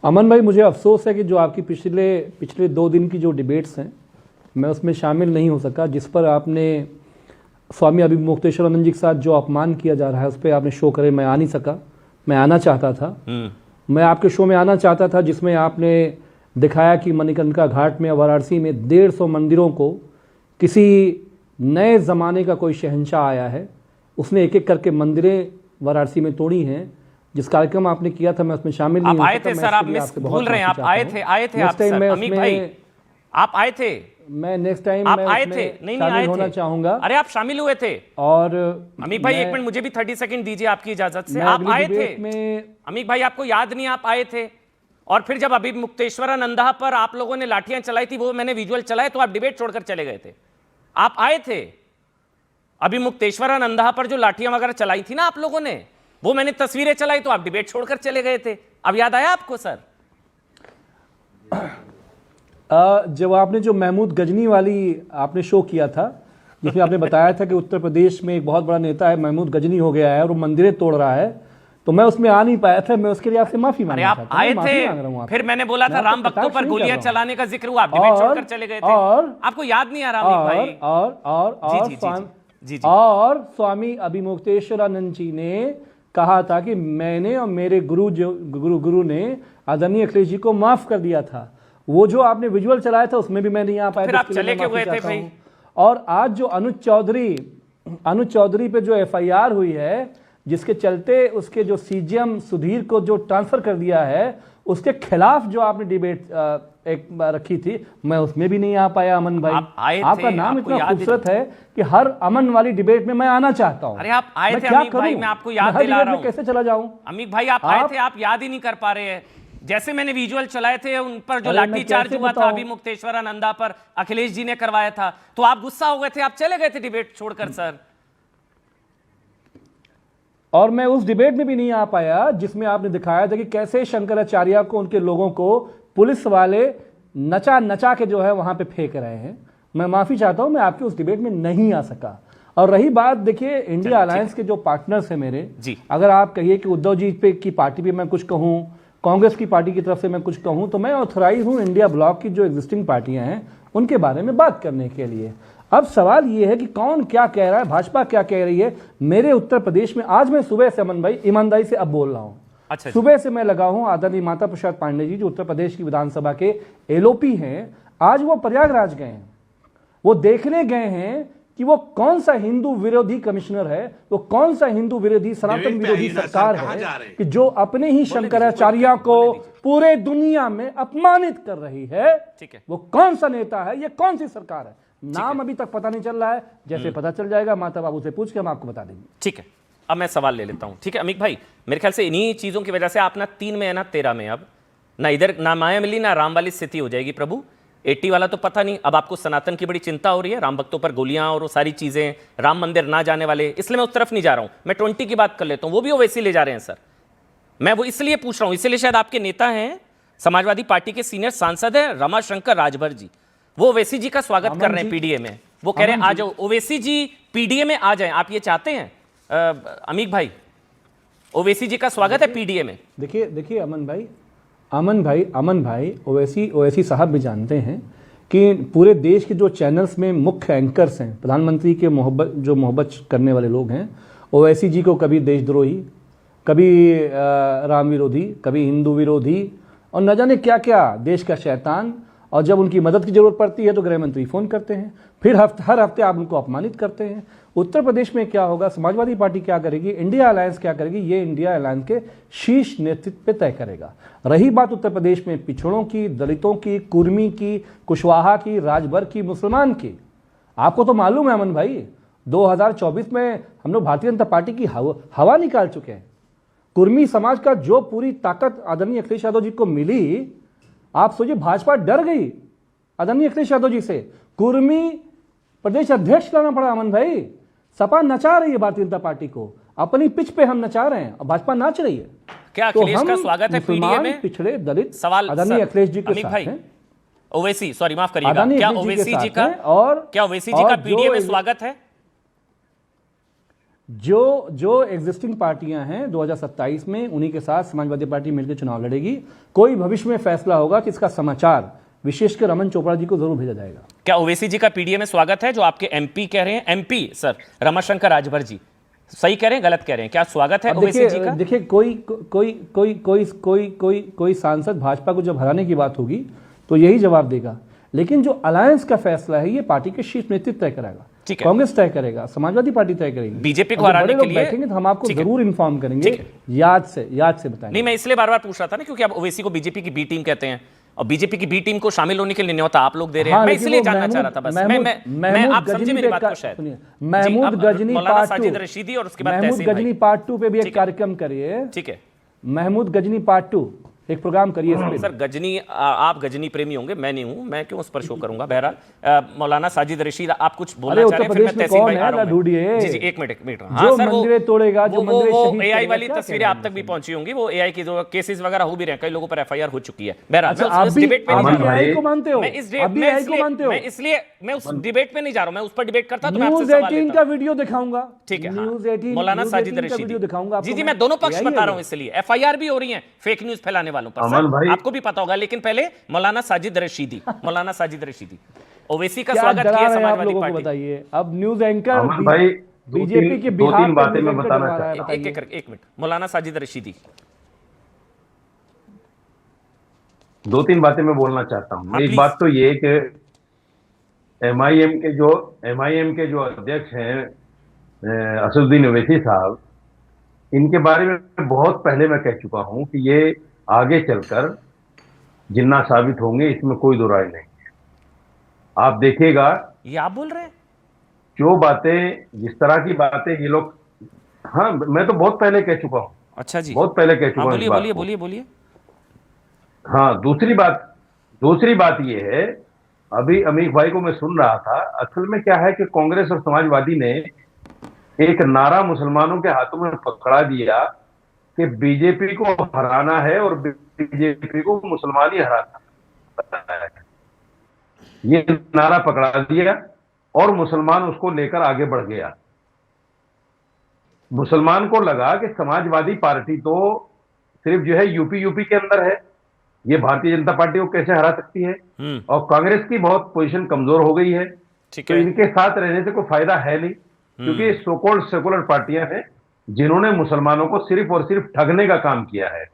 अमन भाई, मुझे अफसोस है कि जो आपकी पिछले 2 दिन की जो डिबेट्स हैं, मैं उसमें शामिल नहीं हो सका, जिस पर आपने स्वामी अभिमुक्तेश्वरानंद जी के साथ जो अपमान किया जा रहा है उस पर आपने शो करे, मैं आ नहीं सका। मैं आना चाहता था, मैं आपके शो में आना चाहता था जिसमें आपने दिखाया कि मणिकर्णिका घाट में, वाराणसी में 150 मंदिरों को किसी नए ज़माने का कोई शहंशाह आया है, उसने एक एक करके मंदिरें वाराणसी में तोड़ी हैं। जिस कार्यक्रम आपने किया था मैं उसमें शामिल नहीं आप आए थे सर, आप मिस भूल रहे हैं, आप आए थे आप सर, अमीक भाई आप आए थे। मैं नेक्स्ट टाइम आप आए थे? नहीं आए होना थे, चाहूंगा। अरे आप शामिल हुए थे। और अमीक भाई एक मिनट, मुझे भी 30 सेकंड दीजिए आपकी इजाजत से। आप आए थे अमीक भाई, आपको याद नहीं आप आए थे? और फिर जब अभिमुक्तेश्वरानंदा पर आप लोगों ने लाठियां चलाई थी, वो मैंने विजुअल चलाए, तो आप डिबेट छोड़कर चले गए थे। आप आए थे अभिमुक्तेश्वरानंदा पर जो लाठियां वगैरह चलाई थी ना आप लोगों ने, वो मैंने तस्वीरें चलाई, तो आप डिबेट छोड़कर चले गए थे। अब याद आया आपको सर? जब आपने जो महमूद गजनी वाली आपने शो किया था, जिसमें आपने बताया था कि उत्तर प्रदेश में एक बहुत बड़ा नेता है महमूद गजनी हो गया है और वो मंदिरें तोड़ रहा है, तो मैं उसमें आ नहीं पाया था। मैं उसके लिए आपसे माफी मांग रहा था। आप आए थे, फिर मैंने बोला था राम भक्तों पर गोलियां चलाने का जिक्र हुआ, आप डिबेट छोड़कर चले गए थे। आपको याद नहीं आ रहा भाई? और स्वामी अभिमुक्तेश्वरानंद जी ने कहा था कि मैंने और मेरे गुरु ने आदरणीय अखिलेश जी को माफ कर दिया था, वो जो आपने विजुअल चलाया था उसमें भी मैं नहीं आ पाया, फिर आप जिसके लिए चले मैं क्यों माफी गए थे चाहता भाई? हूं। और आज जो अनुज चौधरी पे जो एफआईआर हुई है, जिसके चलते उसके जो सीजीएम सुधीर को जो ट्रांसफर कर दिया है, उसके खिलाफ जो आपने डिबेट एक रखी थी, मैं उसमें भी नहीं आ पाया अमन भाई। आप आए थे, आपका नाम आपको इतना याद खूबसूरत है कि हर अमन वाली डिबेट में मैं आना चाहता हूं। अरे आप आए मैं थे क्या अमीक भाई, करूं? मैं आपको याद हर दिला डिबेट रहा में हूं। कैसे चला जाऊं? अमीक भाई आप आए आप- थे, आप याद ही नहीं कर पा रहे हैं। जैसे मैंने विजुअल चलाए थे उन पर जो अरे मैं लाठीचार्ज कैसे हुआ था बताऊं? अभी मुक्तेश्वरानंदा पर अखिलेश जी ने करवाया था, तो आप गुस्सा हो गए थे, आप चले गए थे डिबेट छोड़कर सर। और मैं उस डिबेट में भी नहीं आ पाया जिसमें आपने दिखाया था कि कैसे शंकराचार्य को, उनके लोगों को पुलिस वाले नचा नचा के जो है वहां पे फेंक रहे हैं। मैं माफी चाहता हूं, मैं आपके उस डिबेट में नहीं आ सका। और रही बात, देखिए इंडिया अलायंस के जो पार्टनर्स हैं मेरे जी। अगर आप कहिए कि उद्धव जी पे की पार्टी पे मैं कुछ कहूं, कांग्रेस की पार्टी की तरफ से मैं कुछ कहूं, तो मैं ऑथराइज हूं इंडिया ब्लॉक की जो एग्जिस्टिंग पार्टियां हैं उनके बारे में बात करने के लिए। अब सवाल यह है कि कौन क्या कह रहा है, भाजपा क्या कह रही है। मेरे उत्तर प्रदेश में आज मैं सुबह से, अमन भाई ईमानदारी से अब बोल रहा हूं, अच्छा सुबह से मैं लगा हूं, आदरणीय माता प्रसाद पांडे जी जो उत्तर प्रदेश की विधानसभा के एलओपी हैं, आज वो प्रयागराज गए हैं। वो देखने गए हैं कि वो कौन सा हिंदू विरोधी कमिश्नर है, वो कौन सा हिंदू विरोधी सनातन विरोधी सरकार है कि जो अपने ही शंकराचार्य को पूरे दुनिया में अपमानित कर रही है। ठीक है। वो कौन सा नेता है, ये कौन सी सरकार है, नाम अभी तक पता नहीं चल रहा है। जैसे पता चल जाएगा माता बाबू से पूछ के हम आपको बता देंगे। ठीक है, अब मैं सवाल ले लेता हूं। ठीक है अमीक भाई, मेरे ख्याल से इन्हीं चीजों की वजह से आप ना 3 में है ना 13 में, अब ना इधर ना माया मिली ना राम वाली स्थिति हो जाएगी प्रभु। 80 वाला तो पता नहीं, अब आपको सनातन की बड़ी चिंता हो रही है, राम भक्तों पर गोलियां और वो सारी चीजें, राम मंदिर ना जाने वाले, इसलिए मैं उस तरफ नहीं जा रहा हूं। मैं 20 की बात कर लेता हूं, वो भी ओवैसी ले जा रहे हैं सर। मैं वो इसलिए पूछ रहा हूं, इसलिए शायद आपके नेता हैं, समाजवादी पार्टी के सीनियर सांसद है रमाशंकर राजभर जी, वो ओवैसी जी का स्वागत कर रहे हैं पीडीए में। वो कह रहे हैं आ जाओ ओवैसी जी, पीडीए में आ जाएं। आप ये चाहते हैं अमीक भाई, ओवैसी जी का स्वागत है पीडीए में? देखिए अमन भाई ओवैसी साहब भी जानते हैं कि पूरे देश के जो चैनल्स में मुख्य एंकर्स हैं, प्रधानमंत्री के मोहब्बत करने वाले लोग हैं, ओवैसी जी को कभी देशद्रोही, कभी राम विरोधी, कभी हिंदू विरोधी और न जाने क्या क्या, देश का शैतान, और जब उनकी मदद की जरूरत पड़ती है तो गृह मंत्री फोन करते हैं, फिर हर हफ्ते आप उनको अपमानित करते हैं। उत्तर प्रदेश में क्या होगा, समाजवादी पार्टी क्या करेगी, इंडिया अलायंस क्या करेगी, ये इंडिया अलायंस के शीर्ष नेतृत्व पे तय करेगा। रही बात उत्तर प्रदेश में पिछड़ों की, दलितों की, कुर्मी की, कुशवाहा की, राजभर की, मुसलमान की, आपको तो मालूम है अमन भाई 2024 में हम लोग भारतीय जनता पार्टी की हवा निकाल चुके हैं। कुर्मी समाज का जो पूरी ताकत आदरणीय अखिलेश यादव जी को मिली, आप सोचिए भाजपा डर गई आदरणीय अखिलेश यादव जी से। कुर्मी प्रदेश अध्यक्ष लाना पड़ा अमन भाई। सपा नचा रही है भारतीय जनता पार्टी को, अपनी पिच पे हम नचा रहे हैं और भाजपा नाच रही है। क्या अखिलेश का स्वागत है पीडीए में? पिछड़े दलित सवाल आदरणीय अखिलेश जी के अमीक साथ भाई, हैं। ओवैसी, सॉरी माफ करिएगा, आदरणीय क्या अखिलेश जी के ओवैसी जी साथ का हैं और क्या ओवैसी जी का पीडीए में स्वागत है? जो एग्जिस्टिंग पार्टियां हैं 2027 में उन्हीं के साथ समाजवादी पार्टी मिलकर चुनाव लड़ेगी। कोई भविष्य में फैसला होगा कि इसका समाचार विशेषकर रमन चोपड़ा जी को जरूर भेजा जाएगा। क्या ओवैसी जी का पीडीए में स्वागत है, जो आपके एमपी कह रहे हैं? एमपी सर रमाशंकर राजभर जी सही कह रहे हैं, गलत कह रहे हैं? क्या स्वागत है ओवैसी जी का? देखिए कोई सांसद भाजपा को जब हराने की बात होगी तो यही जवाब देगा, लेकिन जो अलायंस का फैसला है ये पार्टी के शीर्ष नेतृत्व तय करेगा। ठीक है। कांग्रेस तय करेगा, समाजवादी पार्टी तय करेगी, बीजेपी को हराने के लिए बैठेंगे तो हम आपको ठीक है। जरूर इन्फॉर्म करेंगे, याद से बताएंगे। नहीं, मैं इसलिए बार बार पूछ रहा था ना, क्योंकि आप ओवैसी को बीजेपी की बी टीम कहते हैं और बीजेपी की बी टीम को शामिल होने के लिए न्योता आप लोग दे रहे हैं। हाँ, मैं लेकिन इसलिए वो जानना चाह रहा था बस। मैं आप समझे मेरी बात को शायद। महमूद गजनी मौलाना साजिद रशीदी और उसके बाद महमूद तहसीन गजनी भाई। पार्ट 2 पे भी ठीक एक है। कार्यक्रम करिए। ठीक है महमूद गजनी पार्ट 2 एक प्रोग्राम करिए इस पे। सर, गजनी आप गजनी प्रेमी होंगे, मैं नहीं हूं, मैं क्यों उस पर शो करूंगा। बहरहाल मौलाना साजिद रशीद आप कुछ बोलना अरे चाह रहे हैं, उत्तर फिर मैं प्रदेश में तहसीन कौन भाई है आ रहा हूं। ढूंढिए। जी जी, एक मिनट। जो मंदिरें तोड़ेगा, जो मंदिरें शहीद एआई करेगा, वाली क्या तस्वीरें कह आप रहे तक भी पहुंची होंगी, वो एआई की जो केसेस वगैरह हो भी रहे हैं, कई लोगों पर एफआईआर हो चुकी है। बहरहाल अच्छा, मैं आप उस भी डिबेट पे नहीं जा रहा हूं। AI को मानते हो? मैं इस आप भी AI को मानते हो? मैं इसलिए मैं उस डिबेट पे नहीं जा रहा हूं, मैं उस पर डिबेट करता तो मैं आपसे न्यूज़ सवाल 18 लेता। का वीडियो दिखाऊंगा। ठीक है, हाँ। न्यूज़ 18 मौलाना साजिद का वीडियो दिखाऊंगा रशीदी। आपको जी, मैं दोनों पक्ष AI बता है रहा हूं, इसलिए एफआईआर भी हो रही है फेक न्यूज फैलाने वालों पर। अमन भाई, आपको भी पता होगा, लेकिन पहले मौलाना साजिद रशीदी ओवैसी का क्या स्वागत डरा किया रहे हैं आप समाजवादी लोगों को पार्टी। बताइए। अब न्यूज़ एंकर अमन भाई, बीजेपी के दो बिहार तीन पे बातें न्यूज़ मैं एंकर बताना डरा रहा है, चाहता बताइए। एक मिनट, मौलाना साजिद रशीदी। दो तीन बातें मैं बोलना चाहता हूँ। हाँ, एक प्लीज। बात तो ये कि एमआईएम के जो अध्यक्ष हैं असदुद्दीन ओवैसी साहब, इनके बारे में बहुत पहले मैं कह चुका हूं कि ये आगे चलकर जिन्ना साबित होंगे, इसमें कोई दो राय नहीं है। आप देखिएगा ये आप बोल रहे हैं? जो बातें, जिस तरह की बातें ये लोग, हाँ मैं तो बहुत पहले कह चुका हूं, अच्छा जी, बहुत पहले कह हाँ चुका हूं इस बोलिए बात बोलिए को। बोलिए बोलिए। हाँ, दूसरी बात ये है, अभी अमीर भाई को मैं सुन रहा था, असल में क्या है कि कांग्रेस और समाजवादी ने एक नारा मुसलमानों के हाथों में पकड़ा दिया कि बीजेपी को हराना है और बीजेपी को मुसलमान ही हराना है। ये नारा पकड़ा दिया और मुसलमान उसको लेकर आगे बढ़ गया। मुसलमान को लगा कि समाजवादी पार्टी तो सिर्फ जो है यूपी के अंदर है, ये भारतीय जनता पार्टी को कैसे हरा सकती है, और कांग्रेस की बहुत पोजीशन कमजोर हो गई है, ठीक तो है। इनके साथ रहने से कोई फायदा है नहीं, क्योंकि सो कॉल्ड सेकुलर पार्टियां हैं जिन्होंने मुसलमानों को सिर्फ और सिर्फ ठगने का काम किया है।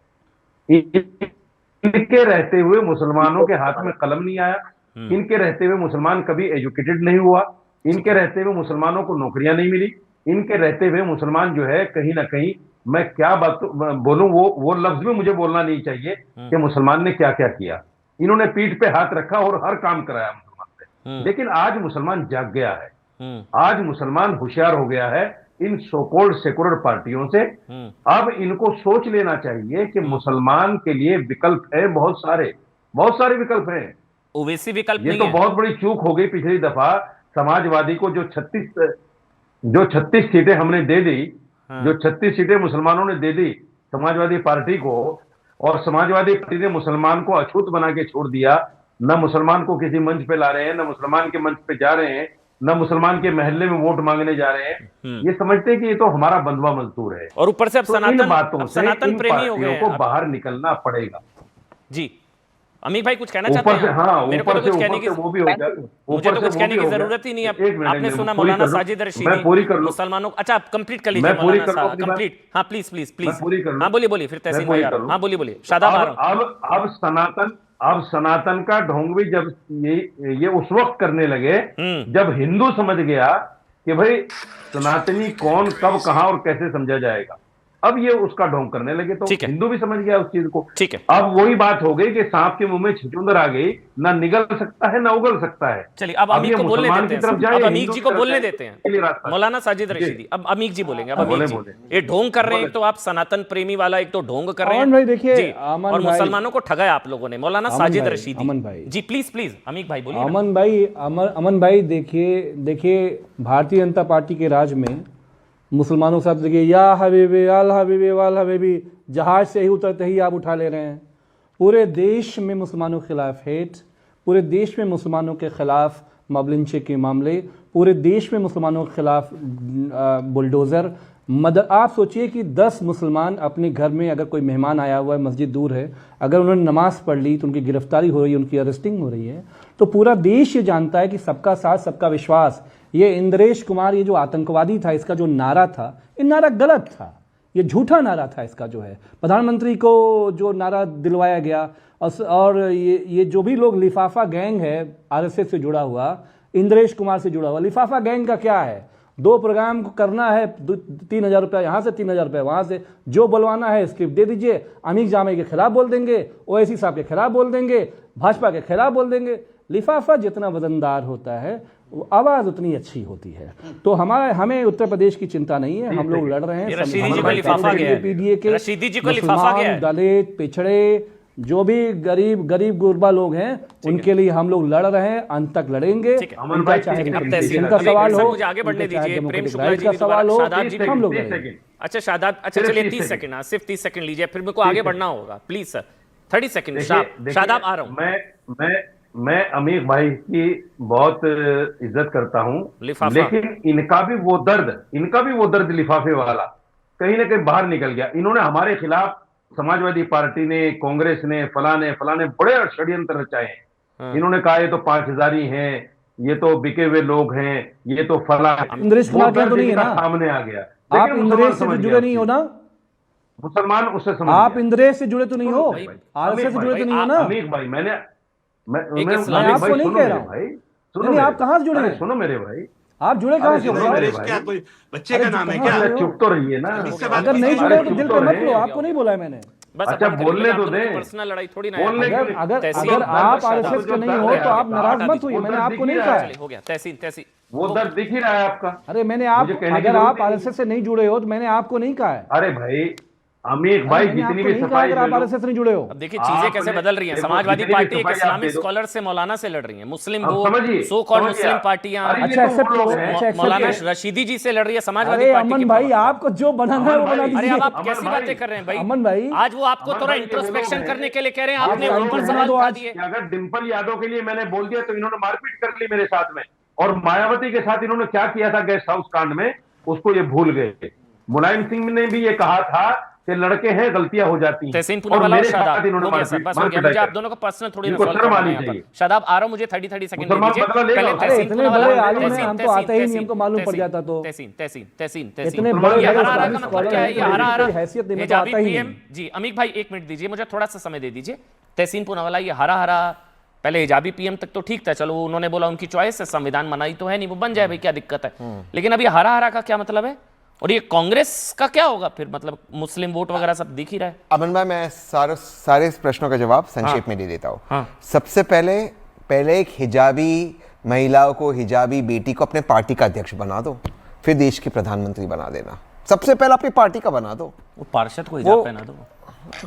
इनके रहते हुए मुसलमानों के हाथ में कलम नहीं आया, इनके रहते हुए मुसलमान कभी एजुकेटेड नहीं हुआ, इनके रहते हुए मुसलमानों को नौकरियां नहीं मिली, इनके रहते हुए मुसलमान जो है कहीं ना कहीं, मैं क्या बात बोलूं, वो लफ्ज भी मुझे बोलना नहीं चाहिए कि मुसलमान ने क्या क्या किया। इन्होंने पीठ पे हाथ रखा और हर काम कराया मुसलमान से। लेकिन आज मुसलमान जाग गया है, आज मुसलमान होशियार हो गया है इन सो कॉल्ड सेकुलर पार्टियों से। अब इनको सोच लेना चाहिए कि मुसलमान के लिए विकल्प है, बहुत सारे विकल्प हैं। ओवैसी विकल्प ये नहीं तो है। बहुत बड़ी चूक हो गई पिछली दफा, समाजवादी को जो 36 सीटें हमने दे दी, जो 36 सीटें मुसलमानों ने दे दी समाजवादी पार्टी को, और समाजवादी पार्टी ने मुसलमान को अछूत बना के छोड़ दिया। न मुसलमान को किसी मंच पे ला रहे हैं, न मुसलमान के मंच पे जा रहे हैं, न मुसलमान के महल्ले में वोट मांगने जा रहे हैं। ये समझते हैं कि ये तो हमारा बंधुआ मजदूर है। और ऊपर से अब तो इन सनातन, बातों अब से सनातन इन प्रेमी हो पार्टियों गए को हैं। बाहर निकलना पड़ेगा। जी अमीर भाई कुछ कहना चाहते ऊपर से, हैं? हाँ, मेरे को ऊपर तो से कुछ कहने ऊपर की, से वो भी हो गया, मुझे तो कुछ कहने की जरूरत ही नहीं है। एक मिनट, आपने सुना पूरी मौलाना कर लूं, साजिद रशीदी, मैं पूरी कर लूं, मुसलमानों, अच्छा आप कंप्लीट कर लीजिए मैं पूरी मौलाना कर लूं साहब, अपनी बात? कंप्लीट। हाँ प्लीज प्लीज प्लीज, मैं पूरी कर लूं? हाँ बोलिए बोलिए, फिर तहसीन भाई पूरी आ कर रहा हूं। लूं? हाँ बोलिए बोलिए, शादाब आ रहा हूं। अब सनातन का ढोंग भी जब ये उस वक्त करने लगे जब हिंदू समझ गया कि भाई सनातनी कौन, कब, कहां और कैसे समझा जाएगा। अब ये उसका ढोंग करने लगे, तो ठीक है। हिंदू भी समझ गया उस चीज को। ठीक है, अब वही बात हो गई कि सांप के मुंह में छुचुंदर आ गई, ना निगल सकता है ना उगल सकता है। चलिए अब अमीक ये को बोलने मुसलमान देते की तरफ हैं, जाए अब या अमीक हिंदू जी की को तरफ बोलने जाए, देते इसके लिए रास्ता हैं। है। मौलाना साजिद जी। रशीदी, अब अमीक जी बोलेंगे। अब अमीक बोले, जी, बोले। ये ढोंग कर रहे हैं, एक तो आप सनातन प्रेमी वाला, एक तो ढोंग कर रहे हैं। अमन भाई देखिए, जी, अमन और भाई- मुसलमानों को ठगाया आप लोगों ने। मौलाना अमन साजिद भाई, रशीदी, अमन भाई। जी प्लीज प्लीज, अमीक भाई बोलिए ना। अमन भाई देखिए भारतीय जनता पार्टी के राज में मुसलमानों के साथ देखिए, या हबीबी अल हबीबी वाल हबीबी, जहाज से ही उतरते ही आप उठा ले रहे हैं। पूरे देश में मुसलमानों के खिलाफ हेट, पूरे देश में मुसलमानों के खिलाफ मबलिंचे के मामले, पूरे देश में मुसलमानों के खिलाफ बुलडोज़र मदर। आप सोचिए कि 10 मुसलमान अपने घर में, अगर कोई मेहमान आया हुआ है, मस्जिद दूर है, अगर उन्होंने नमाज़ पढ़ ली तो उनकी गिरफ्तारी हो रही है, उनकी अरेस्टिंग हो रही है। तो पूरा देश ये जानता है कि सबका साथ सबका विश्वास, ये इंद्रेश कुमार, ये जो आतंकवादी था, इसका जो नारा था, ये नारा गलत था, ये झूठा नारा था। इसका जो है प्रधानमंत्री को जो नारा दिलवाया गया, और ये जो भी लोग लिफाफा गैंग है आरएसएस से जुड़ा हुआ, इंद्रेश कुमार से जुड़ा हुआ, लिफाफा गैंग का क्या है? 2 प्रोग्राम को करना है, 3,000 रुपया यहाँ से, 3,000 रुपया वहाँ से, जो बुलवाना है स्क्रिप्ट दे दीजिए। अमीक जामे के खिलाफ बोल देंगे, ओवैसी साहब के खिलाफ बोल देंगे, भाजपा के खिलाफ बोल देंगे। लिफाफा जितना वजनदार होता है, आवाज़ उतनी अच्छी होती है। तो हमें उत्तर प्रदेश की चिंता नहीं है, हम लोग लड़ रहे हैं। रशीदी जी को लिफाफा गया है, रशीदी जी को लिफाफा गया है। दलित, पिछड़े, जो भी गरीब गुरबा लोग हैं, उनके लिए हम लोग लड़ रहे हैं, अंत तक लड़ेंगे। अमन भाई, इनका सवाल हो, मुझे आगे बढ़ने दीजिए। प्रेम शुक्ला राइट जी का भी सवाल हो, शादाब जी हम लोग 30 लड़ेंगे। सेकंड। अच्छा शादाब, अच्छा चलिए 30 सेकंड, हाँ सिर्फ 30 सेकंड लीजिए, फिर मेरे को आगे बढ़ना होगा। Please sir 30 second. शादाब आ रहा हूँ। मैं अमीर भाई की बहुत इज्जत करता हूं, लिफाफा। लेकिन इनका भी वो दर्द लिफाफे वाला कहीं ना कहीं बाहर निकल गया। इन्होंने हमारे खिलाफ, समाजवादी पार्टी ने, कांग्रेस ने, फलाने बड़े षड्यंत्र रचाए हैं। इन्होंने कहा ये तो 5,000 हैं, ये तो बिके हुए लोग हैं, ये तो फला। इंद्रेश कुमार का तो नहीं है ना? सामने आ गया। आप इंद्रेश से जुड़े नहीं हो ना? मुसलमान उससे समझ आप गया। इंद्रेश से जुड़े तो नहीं हो, भाई, आरएसएस से अमीक जुड़े भाई, तो नहीं हो ना? अमीक भाई, मैं इस्लामिक आपको भाई, नहीं सुनो कह मेरे रहा हूं। भाई, नहीं, आप कहाँ से जुड़े अरे हैं? सुनो मेरे भाई, आप जुड़े कहाँ अरे से हो? सुनो बताओ। मेरे नरेश भाई। क्या कोई बच्चे अरे का नाम है कहाँ क्या? से अरे हो? चुप तो रहिए ना। इससे बात अगर नहीं कीजिए। जुड़े अरे तो चुप दिल तो पे मत रहे। लो, आपको नहीं बोला है मैंने। बस अच्छा, अपन बोलने आप तो दोनों की दें। पर्सनल लड़ाई थोड़ी ना है। बोलने अगर के लिए- अगर अरे अगर दर्द आप शादाब आरएसएस के जो नहीं दर्द हो है तो आप आपका, नाराज हटा मत होइए, वो मैंने दर्द आपको दिख नहीं ही कहा रहा है। है। चलिए, हो गया तहसीन वो दर्द दिख ही रहा है आपका। अरे मैंने आप, मुझे कहने की अगर जरूरत आप ही नहीं। आरएसएस से नहीं जुड़े हो तो मैंने आपको नहीं कहा है। अरे भाई अमीक भाई, मैंने जितनी आपको भी नहीं कहा सफाई अगर ले आप लो, आरएसएस से नहीं जुड़े हो। अब देखिए चीजें कैसे आपने- बदल रही हैं। देखो, समाजवादी जितनी भी पार्टी एक सफाई आप इस्लामिक दे दो। स्कॉलर से मौलाना से लड़ रही है, मुस्लिम अब वो समझिए, सो कॉल्ड समझिए मुस्लिम आप। पार्टियां अरे ये अच्छा, तो accept वो लोग करो, हैं। अच्छा, accept मौलाना करो। रशीदी जी से लड़ रही है समाजवादी अरे पार्टी अमन की भाई, प्रवक्ता। आपको जो बनाना है वो अमन बना भाई, अरे दीजिए। अब आप अमन कैसी भाई, बातें कर रहे हैं भाई? अमन भाई, आज वो आपको अमन थोड़ा भाई, ये वो लोग इंट्रोस्पेक्शन हैं। करने के लिए कह रहे हैं, आप आपने साइड ऊपर पे सवाल तो उठा आज- दिए। कि अगर डिंपल यादव के लिए मैंने बोल दिया तो इन्होंने मारपीट कर ली मेरे साथ में, और मायावती के साथ इन्होंने क्या किया था गेस्ट हाउस कांड में, उसको ये भूल गए। मुलायम सिंह ने भी ये कहा था कि लड़के हैं, गलतियां हो जाती हैं। तहसीन और पूनावाला और मेरे साथ शादाब, इन्होंने हो गया सर, मारपीट बस हो गया। मुझे आप दोनों को पर्सनल थोड़ी ना इनको सॉल्व शर्म करना आनी है यहाँ चाहिए। पर। शादाब आ रहा हूँ, मुझे 30 सेकंड दे मुसलमान दीजिए। बदला लेगा। पहले अरे तहसीन इतने पूनावाला, बड़े आलिम हैं, तहसीन, हम तो आते ही नहीं, तहसीन, हमको मालूम पड़ जाता तो। तहसीन तहसीन तहसीन इतने तहसीन बड़े मुसलमान ये बड़े हरा हरा का इस्लामिक मतलब क्या है? ये स्कॉलर हरा हैं, हरा कोई हैसियत नहीं, मैं तो हिजाबी आता ही पीएम नहीं। जी। अमीक भाई 1 मिनट दीजिए, मुझे थोड़ा सा समय दे दीजिए। तहसीन पूनावाला, ये हरा हरा पहले हिजाबी पीएम तक तो ठीक था, चलो उन्होंने बोला उनकी चॉइस है, संविधान मनाई तो है नहीं, वो बन जाए भाई, क्या दिक्कत है। लेकिन अब ये हरा हरा का क्या मतलब है, और ये कांग्रेस का क्या होगा फिर? मतलब मुस्लिम वोट वगैरह सब दिख ही रहा है। अमन भाई, मैं सारे इस प्रश्नों का जवाब संक्षेप में दे देता हूँ। हाँ। सबसे पहले एक हिजाबी महिलाओं को, हिजाबी बेटी को अपने पार्टी का अध्यक्ष बना दो, फिर देश की प्रधानमंत्री बना देना। सबसे पहले अपनी पार्टी का बना दो, वो पार्षद को हिजाब पहना दो,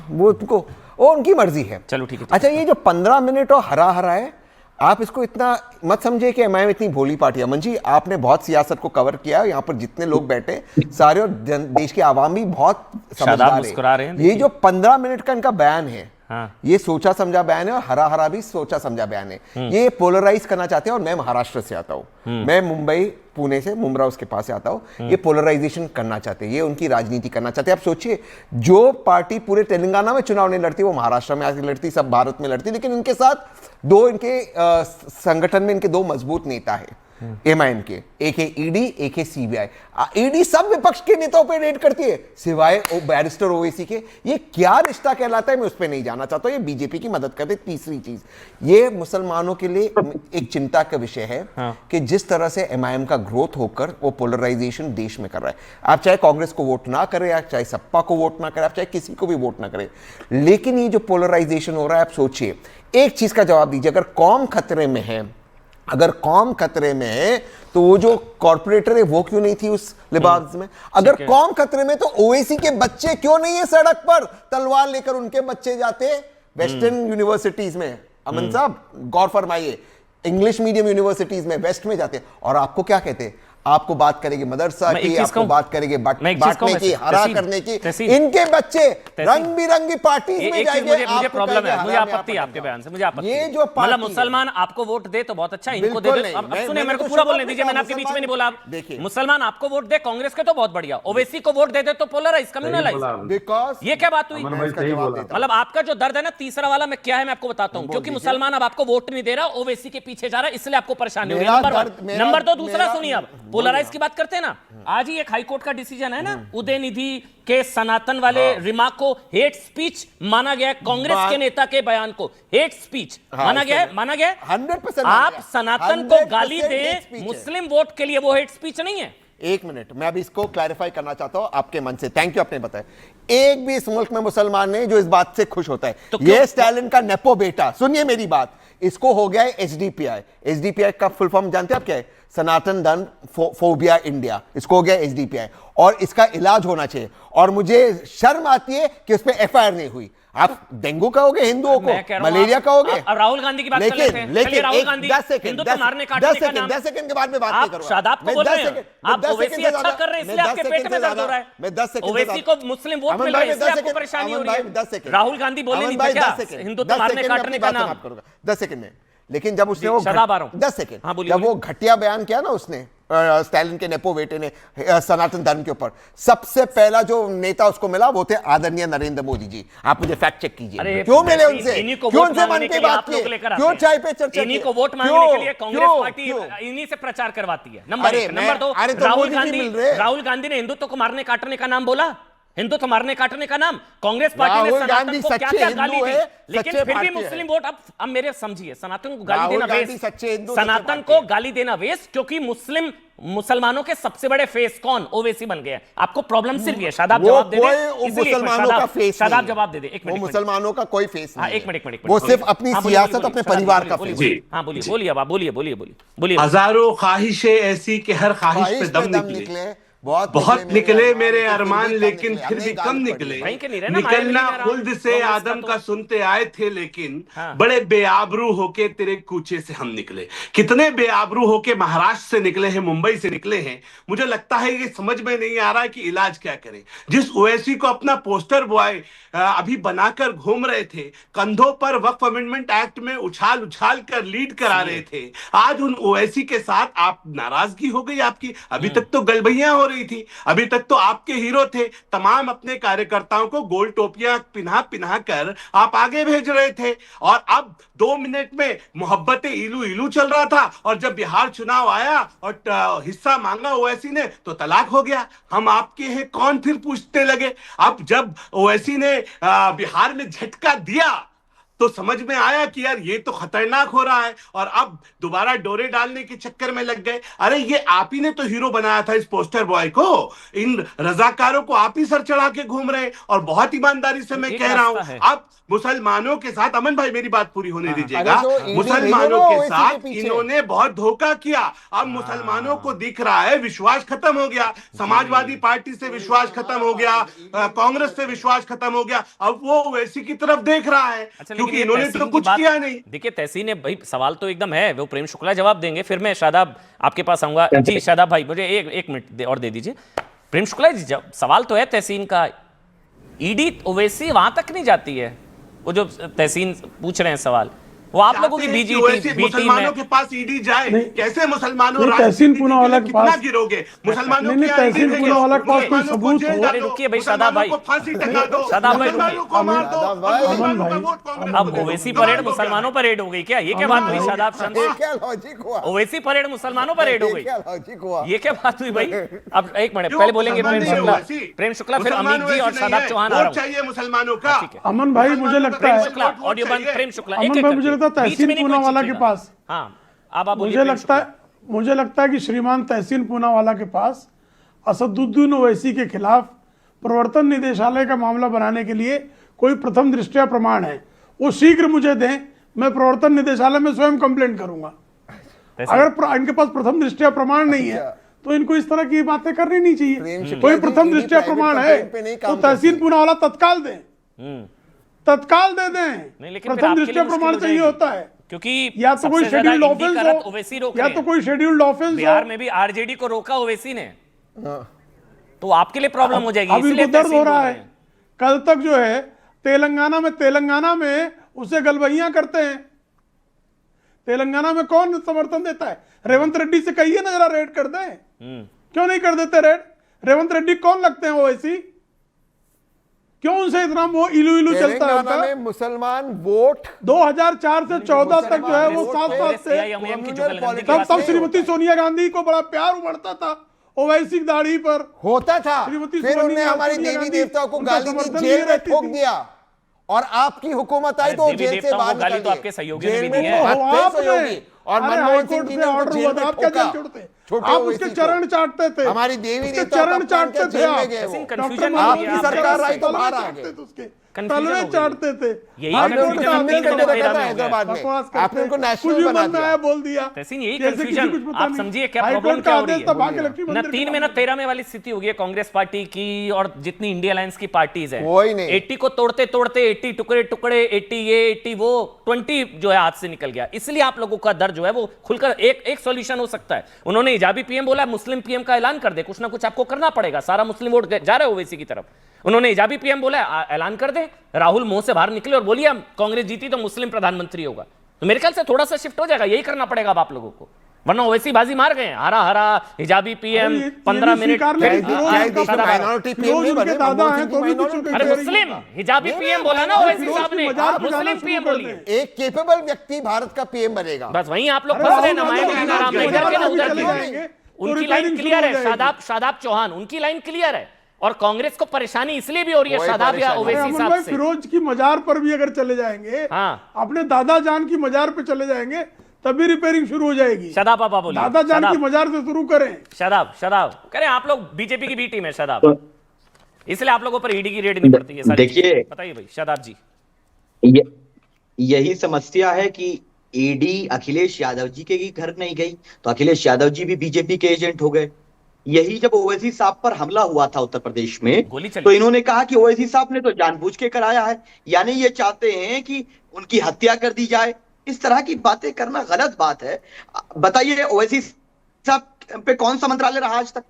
वो उनकी मर्जी है। चलो ठीक है। अच्छा, ये जो 15 मिनट और हरा हरा है, आप इसको इतना मत समझिए कि एमआईएम इतनी भोली पार्टी है। अमन जी, आपने बहुत सियासत को कवर किया, यहाँ पर जितने लोग बैठे सारे, और देश के आवाम भी बहुत समझदार मुस्कुरा रहे हैं, है। ये जो 15 मिनट का इनका बयान है, हाँ। ये सोचा समझा बयान है, और हरा हरा भी सोचा समझा बयान है। ये पोलराइज करना चाहते हैं, और मैं महाराष्ट्र से आता हूँ, मैं मुंबई पुणे से, मुमरा उसके पास से आता हूँ। ये पोलराइजेशन करना चाहते हैं, ये उनकी राजनीति करना चाहते हैं। आप सोचिए, जो पार्टी पूरे तेलंगाना में चुनाव नहीं लड़ती, वो महाराष्ट्र में आके लड़ती, सब भारत में लड़ती, लेकिन इनके साथ दो, इनके संगठन में इनके दो मजबूत नेता है एमआईएम के, एक है ईडी, एक है सीबीआई। ईडी सब विपक्ष के नेताओं पे रेड करती है, सिवाय बैरिस्टर ओवैसी के। ये क्या रिश्ता कहलाता है, मैं उस पर नहीं जाना चाहता हूं। ये बीजेपी की मदद करते। तीसरी चीज, ये मुसलमानों के लिए एक चिंता का विषय है कि जिस तरह से एमआईएम का ग्रोथ होकर वो पोलराइजेशन देश में कर रहा है। आप चाहे कांग्रेस को वोट ना करें, आप चाहे सपा को वोट ना करें, आप चाहे किसी को भी वोट ना करें, लेकिन ये जो पोलराइजेशन हो रहा है, आप सोचिए, एक चीज का जवाब दीजिए, अगर कौम खतरे में है, अगर कौम खतरे में है, तो वो जो कॉर्पोरेटर है वो क्यों नहीं थी उस लिबास में? अगर कौम खतरे में, तो ओवैसी के बच्चे क्यों नहीं है सड़क पर? तलवार लेकर उनके बच्चे जाते वेस्टर्न यूनिवर्सिटीज में। अमन साहब, गौर फरमाइए, इंग्लिश मीडियम यूनिवर्सिटीज में, वेस्ट में जाते, और आपको क्या कहते हैं? आपको बात करेंगे मदरसा की, आपको बात करेंगे बांटने की, हरा करने की। इनके बच्चे रंग बिरंगी पार्टीज में जाएंगे। मुझे प्रॉब्लम है, मुझे आपत्ति है आपके बयान से, मुझे आपत्ति है। ये जो मतलब मुसलमान आपको वोट दे तो बहुत अच्छा, इनको दे दे। अब सुनिए, मेरे को पूरा बोलने दीजिए, मैंने आपके बीच में नहीं बोला। देखिए, मुसलमान आपको वोट दे कांग्रेस के तो बहुत बढ़िया, ओवैसी को वोट दे दे तो पोलराइज, कम्युनलाइज। बिकॉज ये क्या बात हुई? मतलब आपका जो दर्द है ना तीसरा वाला, मैं क्या है मैं आपको बताता हूं। क्योंकि मुसलमान अब आपको वोट नहीं दे रहा, ओवैसी के पीछे जा रहा है, इसलिए आपको परेशानी हो रही है। नंबर 2, दूसरा सुनिए, अब पोलराइज की बात करते हैं ना। आज ही एक हाईकोर्ट का डिसीजन है ना, उदयनिधि के सनातन वाले रिमार्क को हेट स्पीच माना गया है। कांग्रेस के नेता के बयान को हेट स्पीच माना गया है, माना गया है। 100% आप सनातन को गाली दे मुस्लिम वोट के लिए, वो हेट स्पीच नहीं है। एक मिनट, मैं अभी इसको क्लैरिफाई करना चाहता हूं आपके मन से। थैंक यू, आपने बताया। एक भी इस मुल्क में मुसलमान नहीं जो इस बात से खुश होता है तो ये स्टालिन का नेपो बेटा, सुनिए मेरी बात, इसको हो गया है एचडीपीआई। एचडीपीआई का फुल फॉर्म जानते हैं आप क्या है? सनातन धर्म फोबिया इंडिया। इसको हो गया एचडीपीआई, और इसका इलाज होना चाहिए। और मुझे शर्म आती है कि उस पर एफआईआर नहीं हुई। आप डेंगू कहोगे हिंदुओं को, मलेरिया कहोगे। अब राहुल गांधी की बात कर लेते हैं। लेकिन राहुल गांधी 10 सेकंड, हिंदू तो मारने काटने का नाम। 10 सेकंड के बाद में बात नहीं करूंगा। शादाब को बोल रहे हैं, आप ओवैसी अच्छा कर रहे हैं, इसलिए आपके पेट में दर्द हो रहा है। मैं 10 सेकंड, ओवैसी को मुस्लिम वोट मिल रहा है, इसलिए आपको परेशानी हो रही है। राहुल गांधी बोले नहीं थे क्या हिंदू तो मारने काटने का नाम? 10 सेकंड में। लेकिन जब उसने वो 10 सेकंड, हाँ, जब वो घटिया बयान किया ना उसने, स्टालिन के नेपो बेटे ने, सनातन धर्म के ऊपर, सबसे पहला जो नेता उसको मिला वो थे आदरणीय नरेंद्र मोदी जी। आप मुझे फैक्ट चेक कीजिए, क्यों मिले उनसे, क्यों उनसे मन की बात की, क्यों चाय पे चर्चा, इन्हीं को वोट मांगने के लिए कांग्रेस पार्टी इन्हीं से प्रचार करवाती है। नंबर 1। नंबर 2, राहुल गांधी ने हिंदुत्व को मारने काटने का नाम बोला? हिंदुत्व मारने काटने का नाम। कांग्रेस पार्टी ने राहुल सनातन गांधी को क्या सच्चे क्या हिंदू गाली दी, है, लेकिन सच्चे फिर भी भारतीय मुस्लिम है। वोट, अब मेरे समझिए, सनातन को गाली राहुल देना गांधी वेस्ट, सच्चे हिंदू, सच्चे सनातन भारतीय को है। गाली देना वेस्ट, क्योंकि मुसलमानों के सबसे बड़े फेस कौन? ओवैसी बन गए। आपको प्रॉब्लम सिर्फ ये, शादाब वो जवाब दे दे, कोई इसलिए मुसलमानों का फेस शादाब नहीं। जवाब दे दे, एक वो मिनट। मुसलमानों का कोई फेस हाँ, नहीं एक मिनट, वो सिर्फ अपनी सियासत, अपने परिवार का फेस। हाँ बोलिए, अब आप बोलिए। हजारों ख्वाहिशें ऐसी कि हर ख्वाहिश पे दम निकले, बहुत निकले मेरे अरमान, लेकिन फिर भी कम निकले। वहीं के नहीं रहे ना, निकलना माया खुल्द से कांग्रेस का आदम तो। का सुनते आए थे, लेकिन हाँ। बड़े बेआबरू होके तेरे कूचे से हम निकले। कितने बेआबरू होके महाराष्ट्र से निकले हैं, मुंबई से निकले हैं। मुझे लगता है ये समझ में नहीं आ रहा है कि इलाज क्या करें। जिस ओवैसी को अपना पोस्टर बॉय अभी बनाकर घूम रहे थे, कंधों पर वक्फ अमेंडमेंट एक्ट में उछाल कर लीड करा रहे थे, आज उन ओवैसी के साथ आप नाराजगी हो गई आपकी। अभी तक तो गलबैयां हो रही थी, अभी तक तो आपके हीरो थे, तमाम अपने कार्यकर्ताओं को गोल टोपियां पिन्हा कर आप आगे भेज रहे थे, और अब 2 मिनट में मोहब्बतें इलू चल रहा था, और जब बिहार चुनाव आया और हिस्सा मांगा ओवैसी ने तो तलाक हो गया। हम आपके हैं कौन फिर पूछने लगे। अब जब ओवैसी ने बिहार में झटका दिया तो समझ में आया कि यार ये तो खतरनाक हो रहा है, और अब दोबारा डोरे डालने के चक्कर में लग गए। अरे ये आप ही ने तो हीरो बनाया था इस पोस्टर बॉय को, इन रजाकारों को आप ही सर चढ़ा के घूम रहे हैं। और बहुत ईमानदारी से मैं कह रहा हूं, अब मुसलमानों के साथ, अमन भाई मेरी बात पूरी होने दीजिएगा, मुसलमानों के साथ इन्होंने बहुत धोखा किया। अब मुसलमानों को दिख रहा है विश्वास खत्म हो गया, समाजवादी पार्टी से विश्वास खत्म हो गया, कांग्रेस से विश्वास खत्म हो गया, अब वो वैसी की तरफ देख रहा है, क्योंकि इन्होंने तो कुछ किया नहीं। देखिए तहसीन है भाई, सवाल तो एकदम है, वो प्रेम शुक्ला जवाब देंगे, फिर मैं शादाब आपके पास आऊंगा। जी शादाब भाई, मुझे एक मिनट और दे दीजिए। प्रेम शुक्ला जी, सवाल तो है तहसीन का, ईडी ओवैसी वहां तक नहीं जाती है, वो जो तहसीन पूछ रहे हैं सवाल, वो आप लोगों की बीजेपी मुसलमानों के पास ईडी जाए, कैसे मुसलमानों तहसीन पूनावाला के पास गिरोगे? मुसलमानों नहीं, तहसीन पूनावाला के पास कोई सबूत हो। अरे रुकिए भाई शादाब भाई, फांसी टंगा दो, शादाब भाई मुसलमानों को मार दो, मुसलमानों का वोट कांग्रेस अब ओवैसी परेड मुसलमानों पर रेड हो गई क्या? ये क्या बात हुई शादाब शंस? क्या लॉजिक हुआ? ओवैसी परेड मुसलमानों पर रेड हो गई, क्या लॉजिक हुआ? ये क्या बात हुई भाई? अब एक मिनट पहले बोलेंगे प्रेम शुक्ला, फिर अमित जी और शादाब चौहान आ रहा हूं। चाहिए मुसलमानों का। अमन भाई मुझे लगता है, ऑडियो बंद, प्रेम शुक्ला, अमन भाई मुझे लगता है तहसीन पूनावाला के पास, हाँ अब आप मुझे लगता है कि श्रीमान तहसीन पूनावाला के पास असदुद्दीन ओवैसी के खिलाफ प्रवर्तन निदेशालय का मामला बनाने के लिए कोई प्रथम दृष्टया प्रमाण है, वो शीघ्र मुझे दें, मैं प्रवर्तन निदेशालय में स्वयं कंप्लेंट करूंगा। अगर इनके पास प्रथम दृष्टया प्रमाण नहीं है तो इनको इस तरह की बातें करनी नहीं चाहिए। कोई प्रथम दृष्टया प्रमाण है तो तहसीन पूनावाला तत्काल दें, तत्काल दे दें। प्रथम दृष्टया प्रमाण चाहिए होता है, क्योंकि या तो कोई शेड्यूल्ड ऑफेंस हो, या तो कोई शेड्यूल्ड ऑफेंस हो। बिहार में भी आरजेडी को रोका ओवैसी ने, तो आपके लिए प्रॉब्लम हो जाएगी, इसलिए दर्द हो रहा है। कल तक जो है तेलंगाना में उसे गलबैयां करते हैं। तेलंगाना में कौन समर्थन देता है? रेवंत रेड्डी से कहिए ना जरा रेड कर दें, क्यों नहीं कर देते रेड? रेवंत रेड्डी कौन लगते हैं ओवैसी? क्यों उनसे इतना वो इलू चलता है? तेलंगाना में मुसलमान वोट 2004 से 14 तक जो है वो साथ तब श्रीमती सोनिया गांधी को बड़ा प्यार उमड़ता था ओवैसी दाढ़ी पर होता था, फिर उन्होंने हमारी देवी देवताओं को गाली दी, जेल में ठोक दिया, और आपकी हुकूमत आई तो जेल से बाहर निकाल तो आपके सहयोगी जेल ने में भी दिया तो सहयोगी, और मनमोहन सिंह जी ने उनको जेल में ठोका। आप उसके चरण चाटते थे, हमारी देवी उसके चरण चाटते थे, आपकी सरकार आई तो बाहर आ गए, तलवे चाटते थे, हैदराबाद में आपने उनको नेशनल बना दिया, बोल दिया। यही कंफ्यूजन आप समझिए क्या प्रॉब्लम क्या हो रही है। न 3 में न 13 में वाली स्थिति हो गई है कांग्रेस पार्टी की और जितनी इंडिया अलायंस की पार्टीज है। 80 को तोड़ते तोड़ते 80 टुकड़े 80 ये 80 वो 20 जो है हाथ से निकल गया। इसलिए आप लोगों का दर्द जो है वो खुलकर एक सॉल्यूशन हो सकता है। उन्होंने हिजाबी पीएम बोला, मुस्लिम पीएम का ऐलान कर दे, कुछ ना कुछ आपको करना पड़ेगा। सारा मुस्लिम वोट जा रहा है ओवैसी की तरफ। उन्होंने हिजाबी पीएम बोला, ऐलान कर दे, राहुल मुंह से बाहर निकले और बोलिए कांग्रेस जीती तो मुस्लिम प्रधानमंत्री होगा। तो मेरे ख्याल से थोड़ा सा शिफ्ट हो जाएगा, यही करना पड़ेगा अब आप लोगों को, वरना ओवैसी बाजी मार गए। हरा हरा हिजाबी पीएम 15 मिनट अरे मुस्लिम हिजाबी पीएम बोला ना ओवैसी साहब ने, मुस्लिम पीएम बोलिए। एक केपेबल व्यक्ति भारत का पीएम बनेगा। बस वहीं आप लोग फंस रहे ना, उनकी लाइन क्लियर है। शादाब चौहान, उनकी लाइन क्लियर है। और कांग्रेस को परेशानी इसलिए भी हो रही है कोई शादाब या परेशानी ओवैसी अमन साहब भाई से। फिरोज की मजार पर भी अगर चले जाएंगे, हाँ। अपने दादा जान की मजार पे चले जाएंगे, तभी रिपेयरिंग शुरू हो जाएगी। शादाब बाबा बोलिए। दादा जान की शादाब मजार से शुरू करें। शादाब करें, आप लोग बीजेपी की बी टीम है शादाब, इसलिए आप लोगों पर ईडी की रेड नहीं पड़ती है सारी देखिए, चीजें। बताइए भाई शादाब जी। यही समस्या है कि ईडी अखिलेश यादव जी के घर नहीं गई, तो अखिलेश यादव जी भी बीजेपी के एजेंट हो गए। यही जब ओवैसी साहब पर हमला हुआ था उत्तर प्रदेश में, गोली चली। तो इन्होंने कहा कि ओवैसी साहब ने तो जानबूझ के कराया है, यानी ये चाहते हैं कि उनकी हत्या कर दी जाए। इस तरह की बातें करना गलत बात है। बताइए, ओवैसी साहब पे कौन सा मंत्रालय रहा आज तक?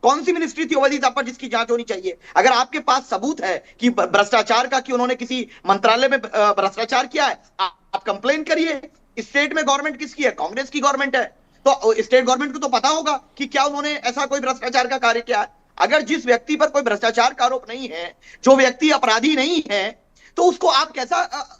कौन सी मिनिस्ट्री थी ओवैसी साहब पर जिसकी जांच होनी चाहिए? अगर आपके पास सबूत है कि भ्रष्टाचार का, कि उन्होंने किसी मंत्रालय में भ्रष्टाचार किया है, आप कंप्लेन करिए। स्टेट में गवर्नमेंट किसकी है? कांग्रेस की गवर्नमेंट है, तो स्टेट गवर्नमेंट को तो पता होगा कि क्या उन्होंने ऐसा कोई भ्रष्टाचार का कार्य किया है। अगर जिस व्यक्ति पर कोई भ्रष्टाचार का आरोप नहीं है, जो व्यक्ति अपराधी नहीं है, तो उसको आप कैसा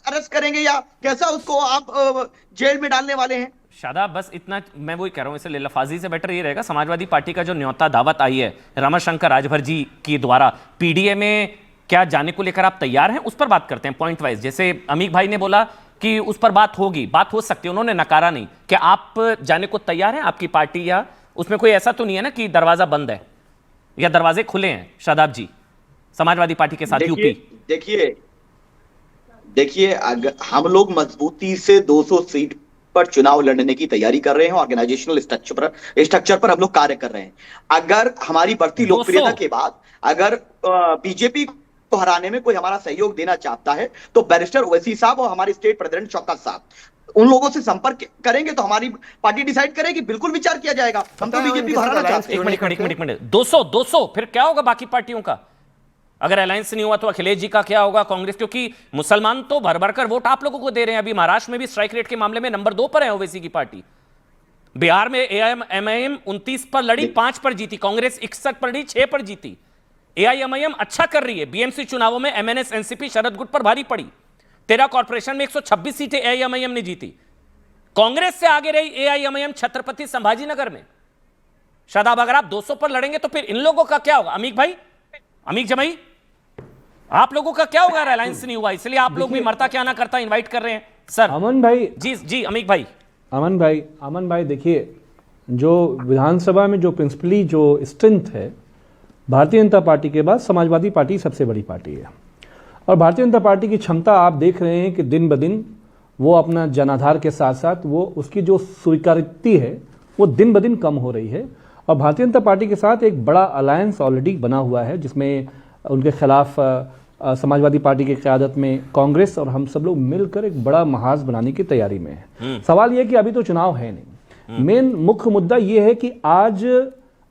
अरेस्ट करेंगे या कैसा उसको आप जेल में डालने वाले हैं? शादाब बस इतना मैं वही कह रहा हूं, इसे लफाजी से बेटर ये रहेगा, समाजवादी पार्टी का जो न्योता दावत आई है रमाशंकर राजभर जी की द्वारा, पीडीए में क्या जाने को लेकर आप तैयार हैं? उस पर बात करते हैं पॉइंट वाइज। जैसे अमीक भाई ने बोला कि उस पर बात होगी, बात हो सकती है, उन्होंने नकारा नहीं। क्या आप जाने को तैयार हैं? आपकी पार्टी या उसमें कोई ऐसा तो नहीं है ना कि दरवाजा बंद है या दरवाजे खुले हैं? शादाब जी, समाजवादी पार्टी के साथ यूपी। देखिए, अगर हम लोग मजबूती से 200 सीट पर चुनाव लड़ने की तैयारी कर रहे हैं, ऑर्गेनाइजेशनल स्ट्रक्चर पर हम लोग कार्य कर रहे हैं। अगर हमारी बढ़ती लोकप्रियता के बाद अगर बीजेपी को हराने में कोई हमारा सहयोग देना चाहता है, तो बैरिस्टर ओवैसी साहब और हमारे स्टेट प्रेसिडेंट शौकत साहब, उन लोगों से संपर्क करेंगे तो हमारी पार्टी डिसाइड करेगी, बिल्कुल विचार किया जाएगा। हम तो बीजेपी को हराना चाहते हैं। एक मिनट 200 फिर क्या होगा बाकी पार्टियों का? अगर अलायंस नहीं हुआ तो अखिलेश जी का क्या होगा? कांग्रेस, क्योंकि मुसलमान तो भर भर कर वोट आप लोगों को दे रहे हैं। अभी महाराष्ट्र में भी स्ट्राइक रेट के मामले में नंबर 2 पर है ओवैसी की पार्टी। बिहार में एआईएमआईएम 29 पर लड़ी, 5 पर जीती। कांग्रेस 61 पर लड़ी, 6 पर जीती। एआईएमआईएम अच्छा कर रही है। बीएमसी चुनावों में एमएनएस एनसीपी शरद गुट पर भारी पड़ी। 13 कॉर्पोरेशन में 126 सीटें एआईएमआईएम ने जीती। कांग्रेस से आगे रही एआईएमआईएम छत्रपति संभाजीनगर में। शादाब, अगर आप 200 पर लड़ेंगे तो फिर इन लोगों का क्या होगा? अमीक जमाई, आप लोगों का क्या होगा? अलायंस नहीं हुआ, इसलिए आप लोग भी मरता क्या ना करता इनवाइट कर रहे हैं सर। अमन भाई जी अमीक भाई। अमन भाई देखिए, जो विधानसभा में जो प्रिंसिपली जो स्ट्रेंथ है, भारतीय जनता पार्टी के बाद समाजवादी पार्टी सबसे बड़ी पार्टी है। और भारतीय जनता पार्टी की क्षमता आप देख रहे हैं कि दिन ब दिन वो अपना जनाधार के साथ साथ वो उसकी जो स्वीकृति है वो दिन ब दिन कम हो रही है। और भारतीय जनता पार्टी के साथ एक बड़ा अलायंस ऑलरेडी बना हुआ है, जिसमें उनके खिलाफ समाजवादी पार्टी की क़यादत में कांग्रेस और हम सब लोग मिलकर एक बड़ा महाज बनाने की तैयारी में है। सवाल यह कि अभी तो चुनाव है नहीं। मेन मुख्य मुद्दा यह है कि आज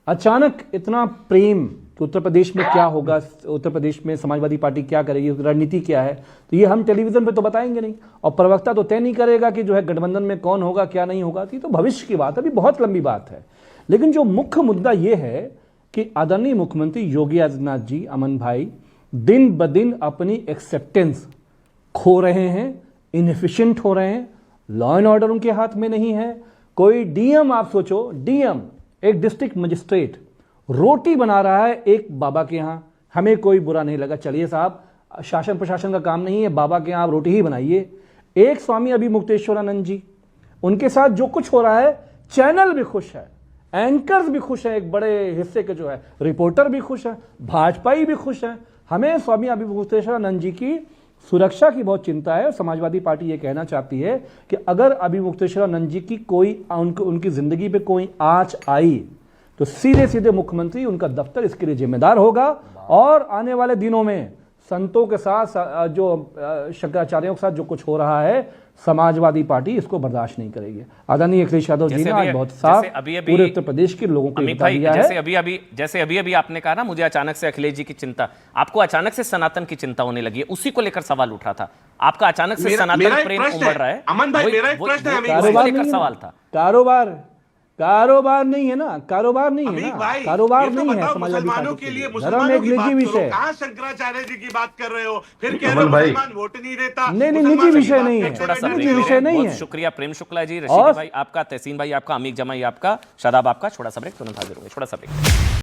अचानक इतना प्रेम कि उत्तर प्रदेश में क्या होगा, उत्तर प्रदेश में समाजवादी पार्टी क्या करेगी, रणनीति क्या है, तो ये हम टेलीविजन पे तो बताएंगे नहीं। और प्रवक्ता तो तय नहीं करेगा कि जो है गठबंधन में कौन होगा क्या नहीं होगा, तो भविष्य की बात है, अभी बहुत लंबी बात है। लेकिन जो मुख्य मुद्दा ये है कि आदरणीय मुख्यमंत्री योगी आदित्यनाथ जी, अमन भाई, दिन ब दिन अपनी एक्सेप्टेंस खो रहे हैं, इनएफिशिएंट हो रहे हैं। लॉ एंड ऑर्डर उनके हाथ में नहीं है। कोई डीएम, आप सोचो डीएम, एक डिस्ट्रिक्ट मजिस्ट्रेट रोटी बना रहा है एक बाबा के यहाँ, हमें कोई बुरा नहीं लगा, चलिए साहब शासन प्रशासन का काम नहीं है, बाबा के यहाँ आप रोटी ही बनाइए। एक स्वामी अभिमुक्तेश्वरानंद जी, उनके साथ जो कुछ हो रहा है, चैनल भी खुश है, एंकर्स भी खुश हैं, एक बड़े हिस्से के जो है रिपोर्टर भी खुश है, भाजपाई भी खुश है। हमें स्वामी अभिमुक्तेश्वरानंद जी की सुरक्षा की बहुत चिंता है। और समाजवादी पार्टी ये कहना चाहती है कि अगर अभिमुक्तेश्वरानंद जी की कोई उनकी जिंदगी पे कोई आंच आई तो सीधे सीधे मुख्यमंत्री उनका दफ्तर इसके लिए जिम्मेदार होगा। और आने वाले दिनों में संतों के साथ, जो शंकराचार्यों के साथ जो कुछ हो रहा है, समाजवादी पार्टी इसको बर्दाश्त नहीं करेगी। आदरणीय अखिलेश यादव जी ने आज बहुत साफ पूरे उत्तर प्रदेश के लोगों को बता दिया है। जैसे अभी आपने कहा ना, मुझे अचानक से अखिलेश जी की चिंता, आपको अचानक से सनातन की चिंता होने लगी है, उसी को लेकर सवाल उठ रहा था। आपका अचानक से सनातन प्रेम उमड़ रहा है। अमन भाई, मेरा एक प्रश्न है, सवाल था कारोबार नहीं है ना, कारोबार नहीं है ना, कारोबार नहीं है मुसलमानों के लिए। धर्म एक निजी विषय। कहां शंकराचार्य जी की बात कर रहे हो, फिर कह रहे हो मुसलमान वोट नहीं देता। नहीं, निजी विषय नहीं है, निजी विषय नहीं है। शुक्रिया प्रेम शुक्ला जी, रशीद भाई आपका, तहसीन भाई आपका, अमीक जमाई आपका, शादाब आपका। छोटा सा ब्रेक, तुरंत हाजिर होंगे, छोटा सा ब्रेक।